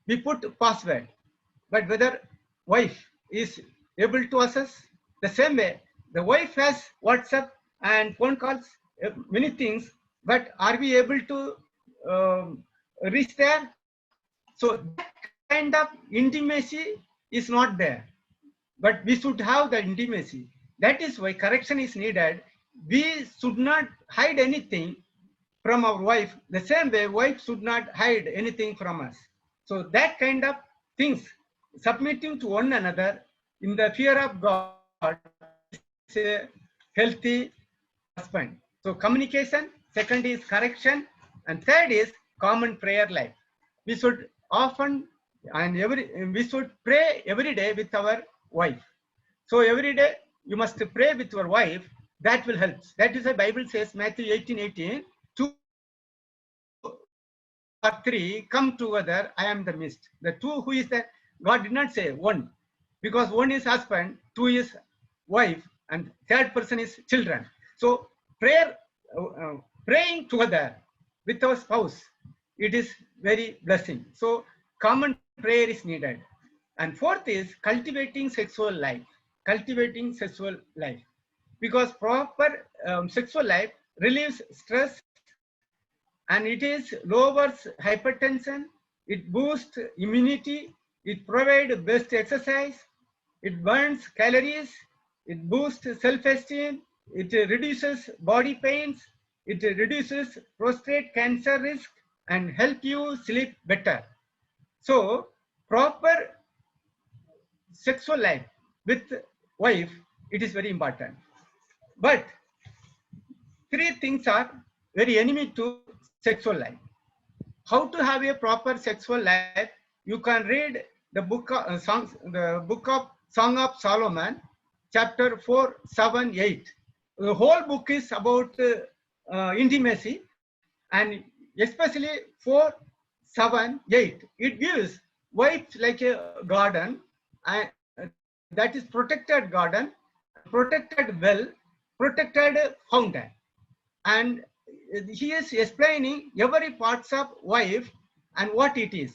We put password, but whether wife is able to access the same way, the wife has WhatsApp and phone calls, many things, but are we able to reach there? So that kind of intimacy is not there, but we should have the intimacy. That is why correction is needed. We should not hide anything from our wife. The same way, wife should not hide anything from us. So that kind of things, submitting to one another in the fear of God, is a healthy husband. So communication, second is correction, and third is common prayer life. We should often we should pray every day with our wife. So every day you must pray with your wife. That will help. That is why Bible says, Matthew 18:18, 2 or 3 come together, I am the midst. The 2, who is that? God did not say 1, because 1 is husband, 2 is wife, and third person is children. So praying together with our spouse, it is very blessing. So common prayer is needed. And fourth is cultivating sexual life. Cultivating sexual life, because proper sexual life relieves stress, and it is lowers hypertension, it boosts immunity, it provides best exercise, it burns calories, it boosts self-esteem, it reduces body pains, it reduces prostate cancer risk, and help you sleep better. So proper sexual life with wife, it is very important. But 3 things are very enemy to sexual life. How to have a proper sexual life? You can read the book of Song of Solomon, chapter 4, 7, 8. The whole book is about intimacy, and especially 4, 7, 8. It gives wife like a garden, and that is protected garden, protected well, protected fountain. and he is explaining every parts of wife and what it is.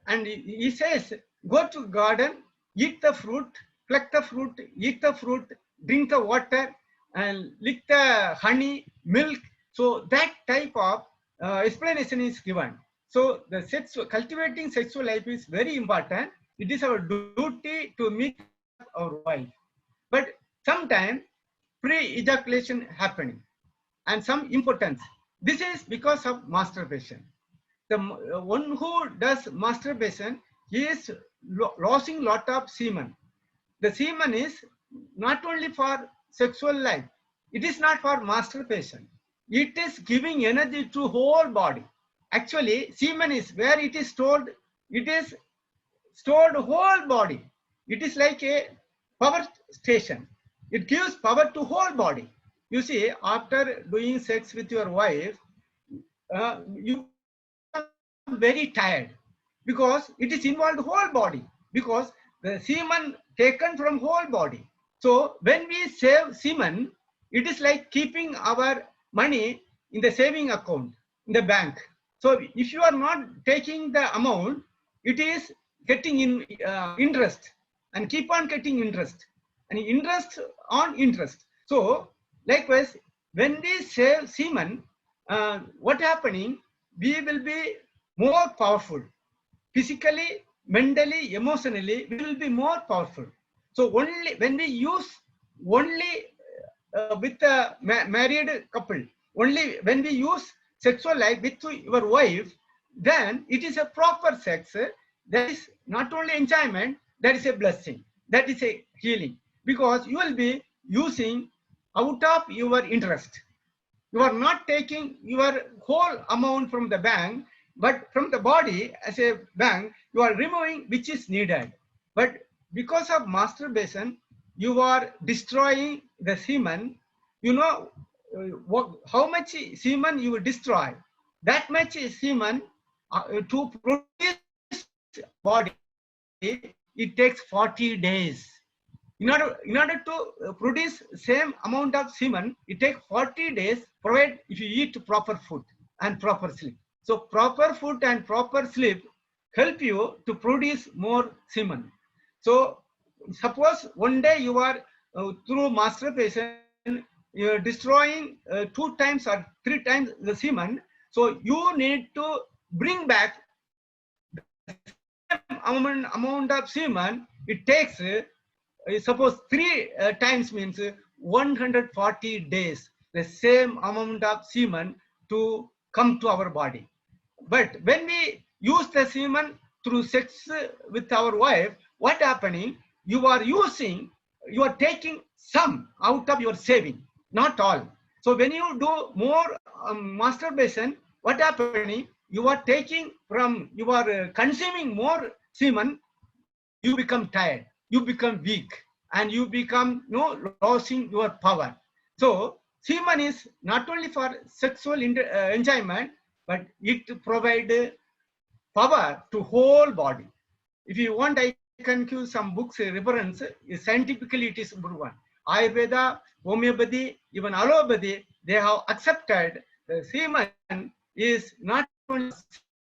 And he says, go to garden, eat the fruit, pluck the fruit, eat the fruit, drink the water, and lick the honey, milk. So that type of explanation is given. So the cultivating sexual life is very important. It is our duty to meet our wife. But sometimes pre-ejaculation happening and some impotence. This is because of masturbation. The one who does masturbation, he is losing lot of semen. The semen is not only for sexual life. It is not for masturbation. It is giving energy to whole body. Actually, semen is where it is stored. It is stored whole body. It is like a power station. It gives power to whole body. You see, after doing sex with your wife, you become very tired because it is involved whole body, because the semen taken from whole body. So when we save semen, it is like keeping our money in the saving account in the bank. So if you are not taking the amount, it is getting in interest and keep on getting interest and interest on interest. So likewise, when we save semen, what happening? We will be more powerful. Physically, mentally, emotionally, we will be more powerful. So only when we use only with a married couple, only when we use sexual life with your wife, then it is a proper sex. That is not only enjoyment, that is a blessing. That is a healing. Because you will be using out of your interest. You are not taking your whole amount from the bank, but from the body as a bank, you are removing which is needed. But because of masturbation, you are destroying the semen. You know how much semen you will destroy. That much semen to produce body, it takes 40 days. In order to produce same amount of semen, it takes 40 days, provided if you eat proper food and proper sleep. So proper food and proper sleep help you to produce more semen. So suppose one day you are through masturbation, you are destroying 2 times or 3 times the semen. So you need to bring back the same amount of semen. It takes suppose 3 times means 140 days, the same amount of semen to come to our body. But when we use the semen through sex with our wife, what happening? You are taking some out of your saving, not all. So when you do more masturbation, what happening? You are taking from, you are consuming more semen, you become tired, you become weak, and you become losing your power. So semen is not only for sexual enjoyment, but it provides power to whole body. If you want, I can give some books reference. Scientifically, it is number one. Ayurveda, homeopathy, even allopathy, they have accepted the semen is not only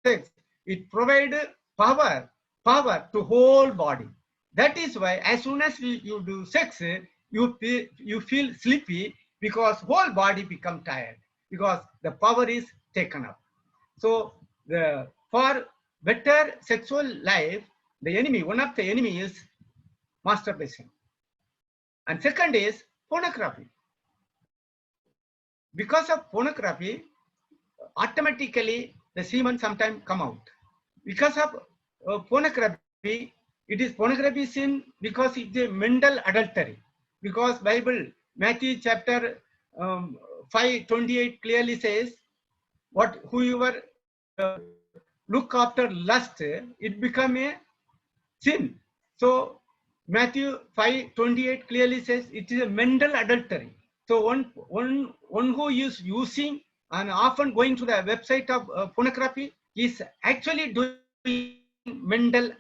sex, it provides power to whole body. That is why as soon as you do sex, you feel sleepy because whole body become tired because the power is taken up. So for better sexual life, one of the enemy is masturbation. And second is pornography. Because of pornography, automatically the semen sometimes come out. Because of pornography, it is pornography sin because it's a mental adultery. Because Bible, Matthew chapter 5:28 clearly says, whoever look after lust, it become a sin. So Matthew 5:28 clearly says it is a mental adultery. So one who is using and often going to the website of pornography is actually doing mental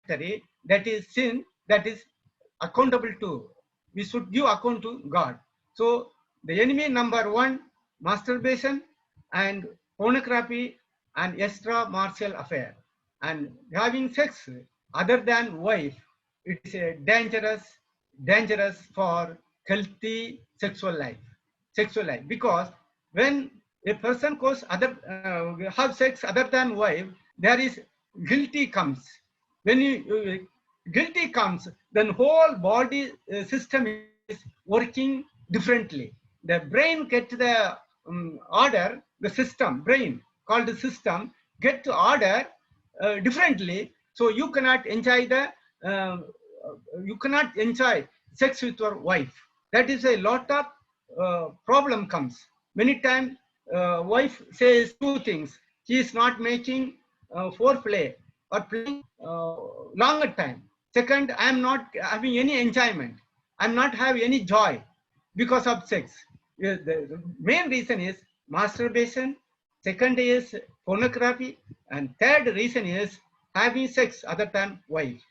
adultery. That is sin, that is accountable to. We should give account to God. So the enemy number one masturbation and pornography and extramarital affair. And having sex other than wife, it is a dangerous for healthy sexual life, because when a person goes have sex other than wife, there is guilty comes. When guilty comes, then whole body system is working differently. The brain get the order, the system, brain called the system, get to order differently. So you cannot enjoy sex with your wife. That is a lot of problem comes. Many times wife says two things. She is not making foreplay or playing longer time. Second, I am not having any enjoyment. I am not having any joy because of sex. The main reason is masturbation. Second is pornography. And third reason is having sex other than wife.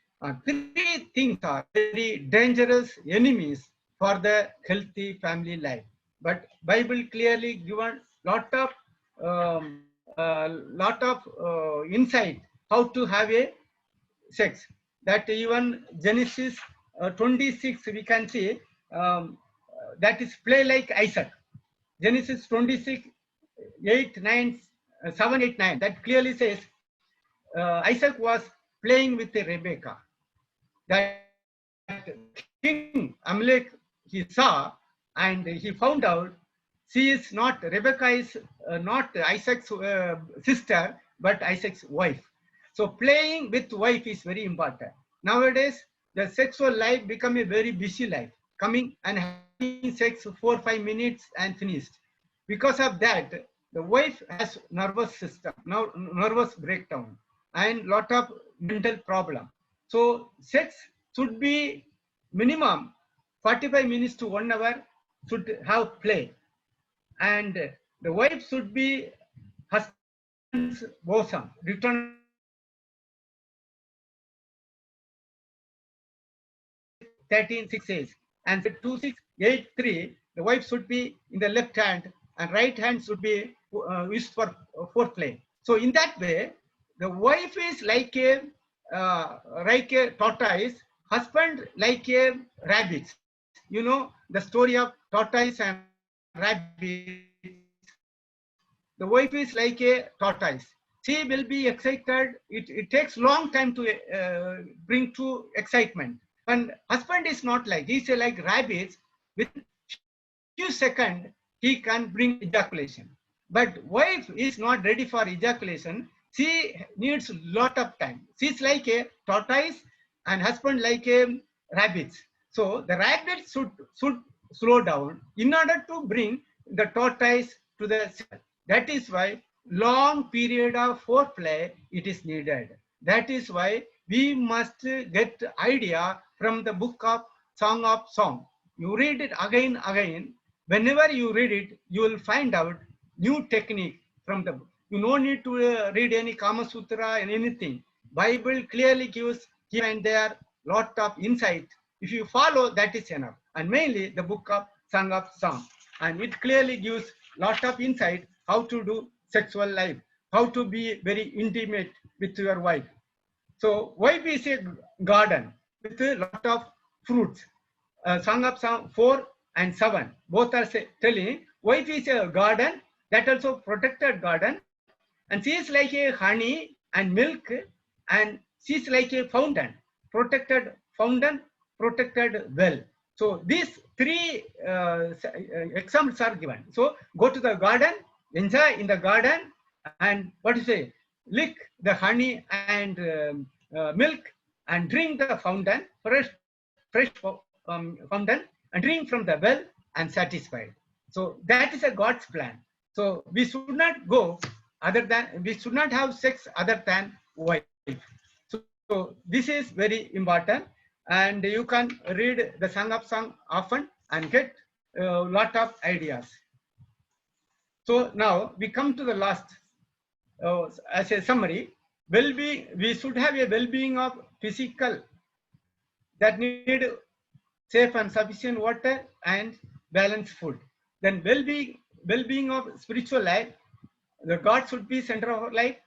Three things are very dangerous enemies for the healthy family life. But Bible clearly given lot of insight how to have a sex. That even Genesis 26 we can see that is play like Isaac. Genesis 26 8 9 7 8 9 that clearly says Isaac was playing with Rebekah. That King Amalek he saw, and he found out Rebekah is not Isaac's sister, but Isaac's wife. So playing with wife is very important. Nowadays, the sexual life become a very busy life, coming and having sex 4 or 5 minutes and finished. Because of that, the wife has nervous system, nervous breakdown, and lot of mental problem. So sex should be minimum 45 minutes to 1 hour should have play. And the wife should be husband's bosom, return 13:6 says, and 26:8:3, the wife should be in the left hand and right hand should be used for foreplay. So in that way, the wife is like a tortoise, husband like a rabbit. You know the story of tortoise and rabbit. The wife is like a tortoise. She will be excited. It takes long time to bring to excitement. And husband is not like, he's like rabbits. Within few seconds, he can bring ejaculation. But wife is not ready for ejaculation. She needs a lot of time. She's like a tortoise and husband like a rabbit. So the rabbit should slow down in order to bring the tortoise to the cell. That is why long period of foreplay it is needed. That is why we must get idea from the book of Song of Song. You read it again. Whenever you read it, you will find out new technique from the book. You no need to read any Kama Sutra and anything. Bible clearly gives here and there lot of insight. If you follow, that is enough. And mainly the book of Song of Song. And it clearly gives lot of insight how to do sexual life, how to be very intimate with your wife. So wife is a garden with a lot of fruits. Song of Song 4 and 7 both are telling wife is a garden, that also protected garden, and she is like a honey and milk, and she is like a fountain, protected well. So these three examples are given. So go to the garden, enjoy in the garden, and lick the honey and milk, and drink the fountain, fresh fountain, and drink from the well and satisfied. So that is a God's plan. So we should not we should not have sex other than wife. So this is very important, and you can read the Song of Song often and get a lot of ideas. So now we come to the last, as a summary, well-being. We should have a well-being of physical, that need safe and sufficient water and balanced food. Then well-being well-being of spiritual life, the God should be center of our life,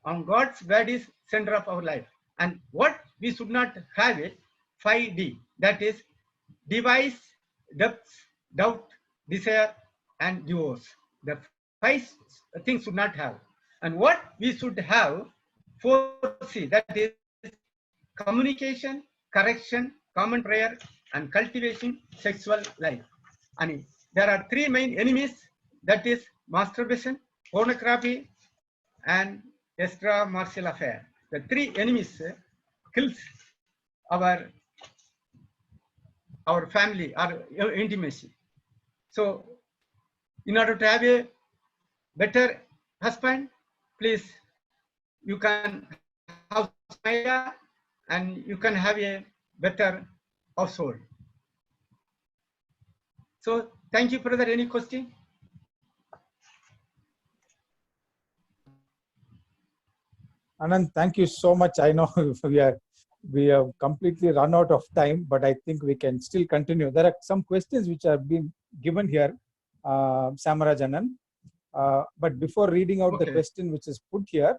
and God's word is center of our life. And what we should not have it, 5D, that is device, depths, doubt, desire, and divorce. The 5 things should not have. And what we should have, 4C, that is communication, correction, common prayer, and cultivating sexual life. And there are 3 main enemies, that is masturbation, pornography, and extramarital affair. The 3 enemies kills our family, our intimacy. So in order to have a better husband, please, you can have Maya and you can have a better household. So thank you, brother. Any question? Anand, thank you so much. I know we have completely run out of time, but I think we can still continue. There are some questions which have been given here, Samaraj Anand. But before reading out the question which is put here,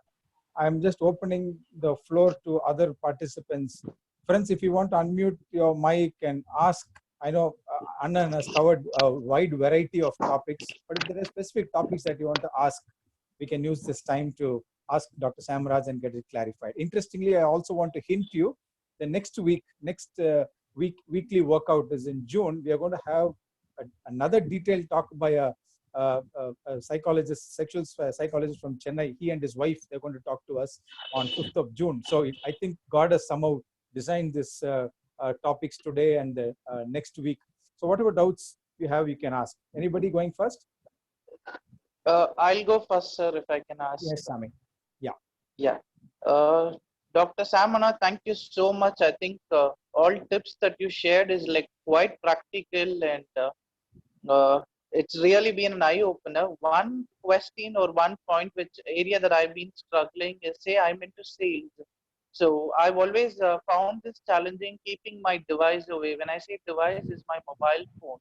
I'm just opening the floor to other participants. Friends, if you want to unmute your mic and ask, I know Anand has covered a wide variety of topics, but if there are specific topics that you want to ask, we can use this time to ask Dr. Samaraj and get it clarified. Interestingly, I also want to hint you, the next weekly workout is in June. We are going to have another detailed talk by a psychologist, sexual psychologist from Chennai. He and his wife, they're going to talk to us on 5th of June. So I think God has somehow designed this topics today and next week. So whatever doubts you have, you can ask. Anybody going first? I'll go first, sir, if I can ask. Yes, Sami. Yeah. Dr. Samana, thank you so much. I think all tips that you shared is like quite practical, and it's really been an eye opener. One question or one point, which area that I've been struggling is, say I'm into sales. So I've always found this challenging keeping my device away. When I say device, is my mobile phone.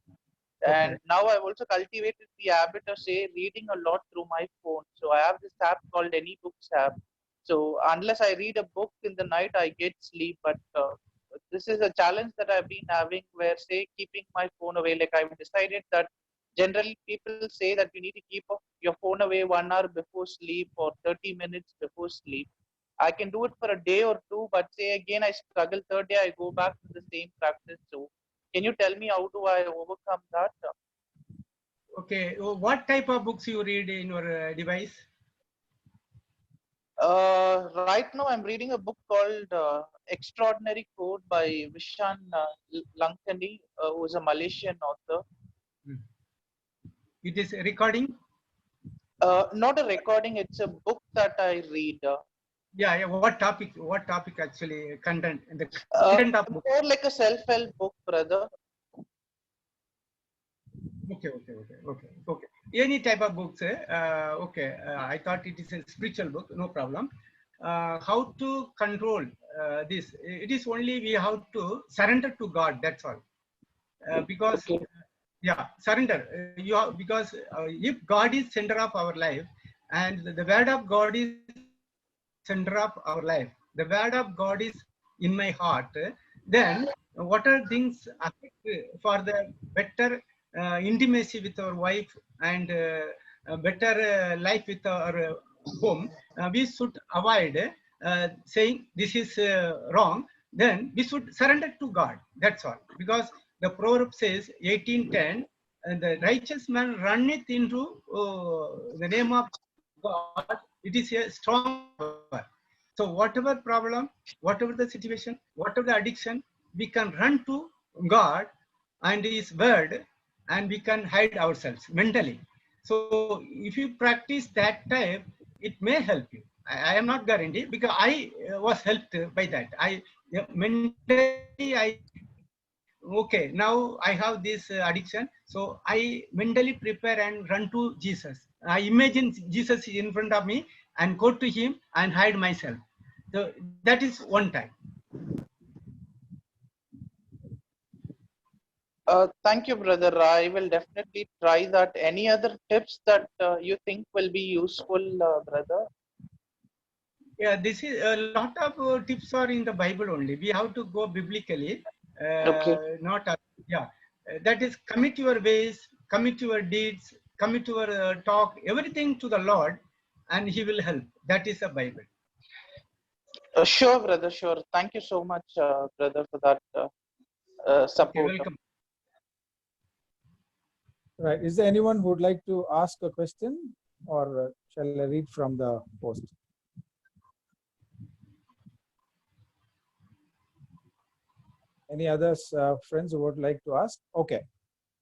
And now I've also cultivated the habit of, say, reading a lot through my phone. So I have this app called AnyBooks app. So unless I read a book in the night, I get sleep. But this is a challenge that I've been having where, say, keeping my phone away. Like I've decided that generally people say that you need to keep your phone away 1 hour before sleep or 30 minutes before sleep. I can do it for a day or two, but say again, I struggle. Third day, I go back to the same practice. So can you tell me how do I overcome that? Okay, what type of books you read in your device? Right now, I'm reading a book called Extraordinary Code by Vishan Lankani, who is a Malaysian author. It is a recording? Not a recording, it's a book that I read. Yeah. What topic actually, content? The content of book? More like a self-help book, brother. Okay. Any type of books, I thought it is a spiritual book, no problem. How to control this? It is only we have to surrender to God, that's all. Because, surrender. Because if God is center of our life, and the word of God is center of our life, the word of God is in my heart, then what are things affect for the better intimacy with our wife and better life with our home, we should avoid saying this is wrong. Then we should surrender to God. That's all. Because the proverb says 18:10, and the righteous man runneth into the name of God. It is a strong power. So whatever problem, whatever the situation, whatever the addiction, we can run to God and His word, and we can hide ourselves mentally. So if you practice that type, it may help you. I am not guaranteed, because I was helped by that. Okay, now I have this addiction, so I mentally prepare and run to Jesus. I imagine Jesus is in front of me and go to Him and hide myself. So that is one time. Thank you, brother. I will definitely try that. Any other tips that you think will be useful, brother? Yeah, this is a lot of tips are in the Bible only. We have to go biblically, Okay. not yeah. That is, commit your ways, commit your deeds, commit your talk, everything to the Lord, and He will help. That is the Bible. Sure, brother. Sure. Thank you so much, brother, for that Okay, support. welcome. Right. Is there anyone who would like to ask a question, or shall I read from the post? Any others, friends, who would like to ask? Okay.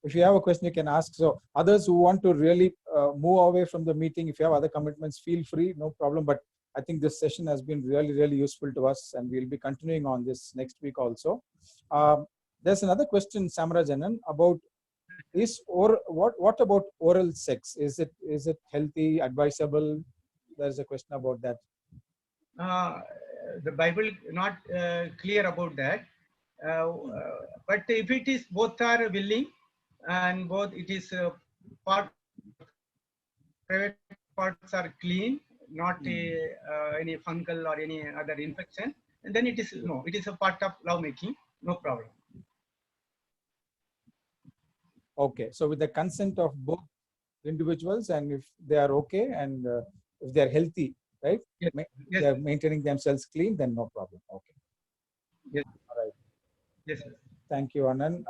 If you have a question, you can ask. So others who want to really move away from the meeting, if you have other commitments, feel free, no problem. But I think this session has been really, really useful to us, and we'll be continuing on this next week also. There's another question, Samarajanan, about what about oral sex? Is it healthy, advisable? There's a question about that. The Bible not clear about that, but if it is both are willing and both it is part private parts are clean, not any fungal or any other infection, and then it is it is a part of love making, no problem. Okay, so with the consent of both individuals, and if they are okay and if they are healthy, right? Yes. They are maintaining themselves clean, then no problem. Okay. Yes. All right. Yes, sir. Thank you, Anand.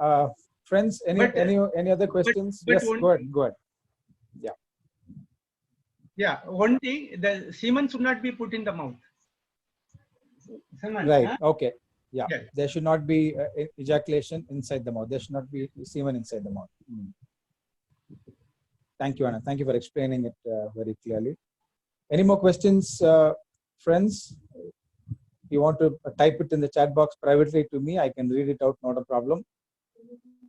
Friends, any other questions? but Yes, go ahead. Yeah. Yeah, one thing, the semen should not be put in the mouth. Semen, right. Huh? Okay. Yeah. Yes. There should not be ejaculation inside the mouth. There should not be semen inside the mouth. Thank you, Anand. Thank you for explaining it very clearly. Any more questions, friends? You want to type it in the chat box privately to me, I can read it out, not a problem.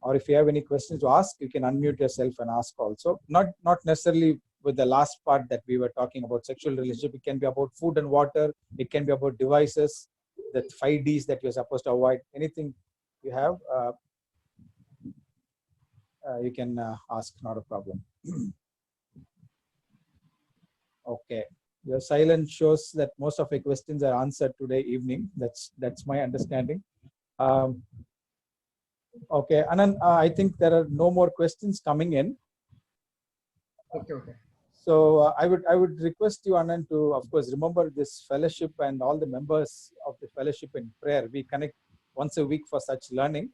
Or if you have any questions to ask, you can unmute yourself and ask also. Not necessarily with the last part that we were talking about sexual relationship. It can be about food and water. It can be about devices, the 5 Ds that you're supposed to avoid. Anything you have, you can ask, not a problem. Okay. Your silence shows that most of your questions are answered today evening. That's my understanding. Okay, Anand, I think there are no more questions coming in. Okay. So I would request you, Anand, to of course remember this fellowship and all the members of the fellowship in prayer. We connect once a week for such learning,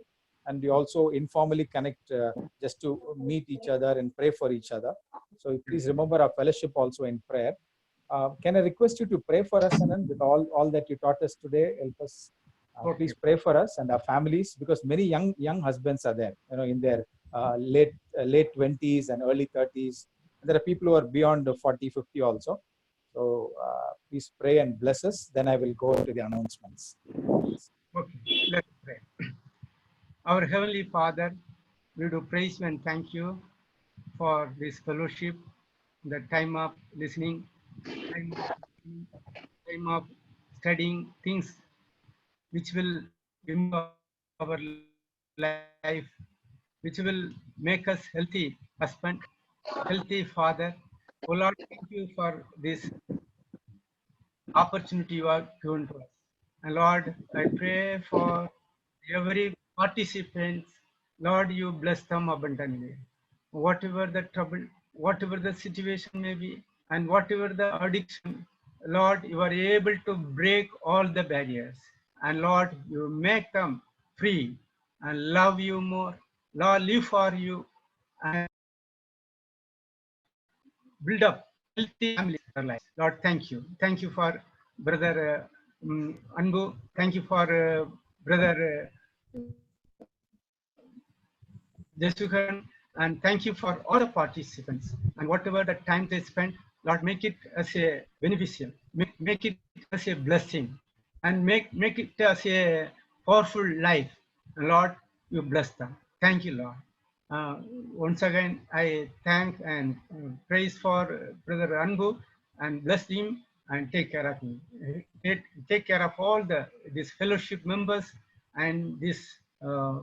and we also informally connect just to meet each other and pray for each other. So please remember our fellowship also in prayer. Can I request you to pray for us, Anand, with all that you taught us today? Help us. Okay. Please pray for us and our families, because many young husbands are there, in their late 20s and early 30s. There are people who are beyond 40, 50 also. So please pray and bless us. Then I will go to the announcements. Okay, let's pray. Our Heavenly Father, we do praise you and thank you for this fellowship, the time of listening, time of studying things which will improve our life, which will make us healthy husband, healthy father. Oh Lord, thank you for this opportunity you have given to us. And Lord, I pray for every participant. Lord, you bless them abundantly. Whatever the trouble, whatever the situation may be, and whatever the addiction, Lord, you are able to break all the barriers. And Lord, you make them free and love you more. Lord, live for you and build up healthy families in their lives. Lord, thank you. Thank you for Brother Anbu. Thank you for Brother Jesukan. And thank you for all the participants. And whatever the time they spent, Lord, make it as a beneficial, make it as a blessing, and make it as a powerful life. And Lord, you bless them. Thank you, Lord. Once again, I thank and praise for Brother Anbu and bless him and take care of him. Take care of all these fellowship members and this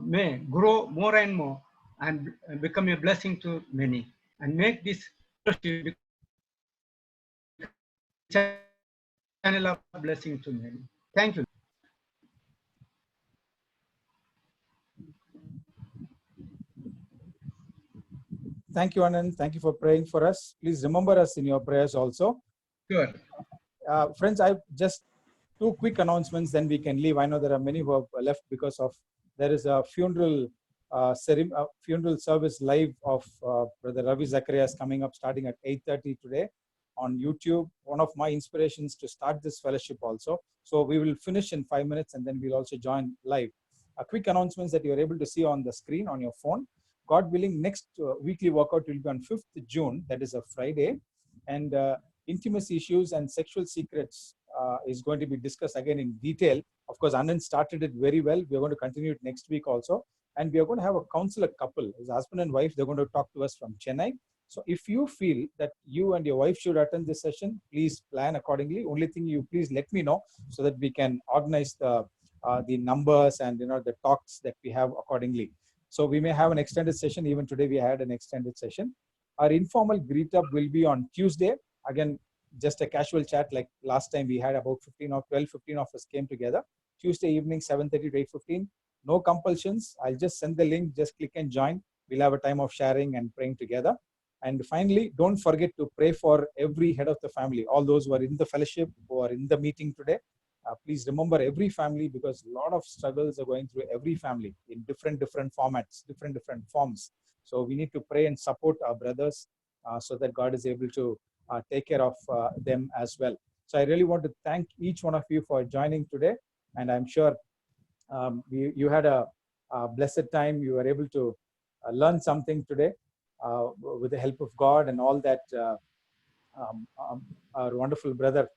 may grow more and more and become a blessing to many, and make this channel of blessing to many. Thank you. Thank you, Anand. Thank you for praying for us. Please remember us in your prayers also. Sure. Friends, I just 2 quick announcements, then we can leave. I know there are many who have left because of there is a funeral funeral service live of Brother Ravi Zacharias coming up starting at 8:30 today on YouTube. One of my inspirations to start this fellowship also. So we will finish in 5 minutes and then we'll also join live. A quick announcements that you are able to see on the screen on your phone. God willing, next weekly workout will be on 5th June, that is a Friday. And intimacy issues and sexual secrets is going to be discussed again in detail. Of course, Anand started it very well. We are going to continue it next week also. And we are going to have a counselor couple, his husband and wife. They're going to talk to us from Chennai. So if you feel that you and your wife should attend this session, please plan accordingly. Only thing you please let me know so that we can organize the numbers and the talks that we have accordingly. So we may have an extended session. Even today we had an extended session. Our informal greet up will be on Tuesday. Again, just a casual chat like last time we had about 15 of us came together. Tuesday evening, 7:30 to 8:15. No compulsions. I'll just send the link. Just click and join. We'll have a time of sharing and praying together. And finally, don't forget to pray for every head of the family. All those who are in the fellowship, who are in the meeting today. Please remember every family, because a lot of struggles are going through every family in different formats, different forms. So we need to pray and support our brothers so that God is able to take care of them as well. So I really want to thank each one of you for joining today. And I'm sure you had a blessed time. You were able to learn something today with the help of God and all that our wonderful brother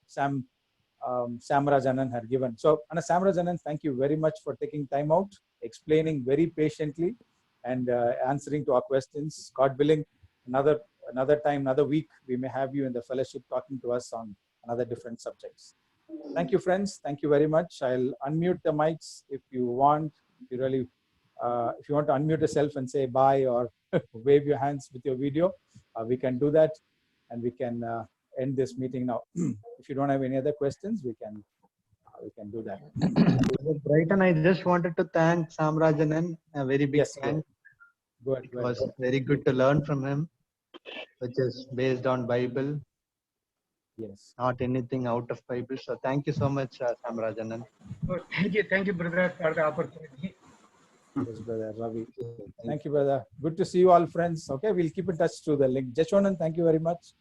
Samraj Anand had given. So Samraj Anand, thank you very much for taking time out, explaining very patiently and answering to our questions. God willing, another time, another week, we may have you in the fellowship talking to us on another different subjects. Thank you, friends. Thank you very much. I'll unmute the mics if you want. If you want to unmute yourself and say bye or wave your hands with your video, we can do that, and we can end this meeting now. If you don't have any other questions, we can do that. Brighton, I just wanted to thank Samraj Anand. A very big thanks. It was very good to learn from him, which is based on Bible. Yes. Not anything out of Bible. So thank you so much, Samraj Anand. Oh, thank you, brother, for the opportunity. Yes, brother Ravi. Thank you, brother. Good to see you all, friends. Okay, we'll keep in touch through the link. Jashonan, thank you very much.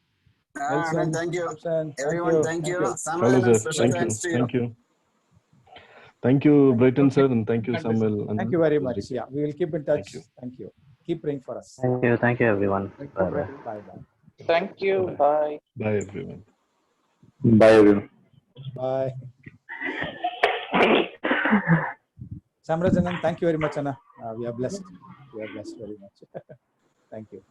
Nelson, Thank you. Nelson, Everyone, thank you. Hello, sir. Thank you. Thank you, Brighton, sir, and thank you, Samuel. Thank you very much. Yeah, we will keep in touch. Thank you. Keep praying for us. Thank you, everyone. Bye-bye. Bye-bye. Thank you. Bye. Bye, everyone. Bye, everyone. Bye. Samraj Anand, thank you very much, Anna. We are blessed. We are blessed very much. Thank you.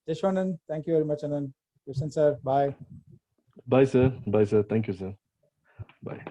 Jeshwanan, thank you very much, Anand. Krishnan sir, bye. Bye, sir. Bye, sir. Thank you, sir. Bye.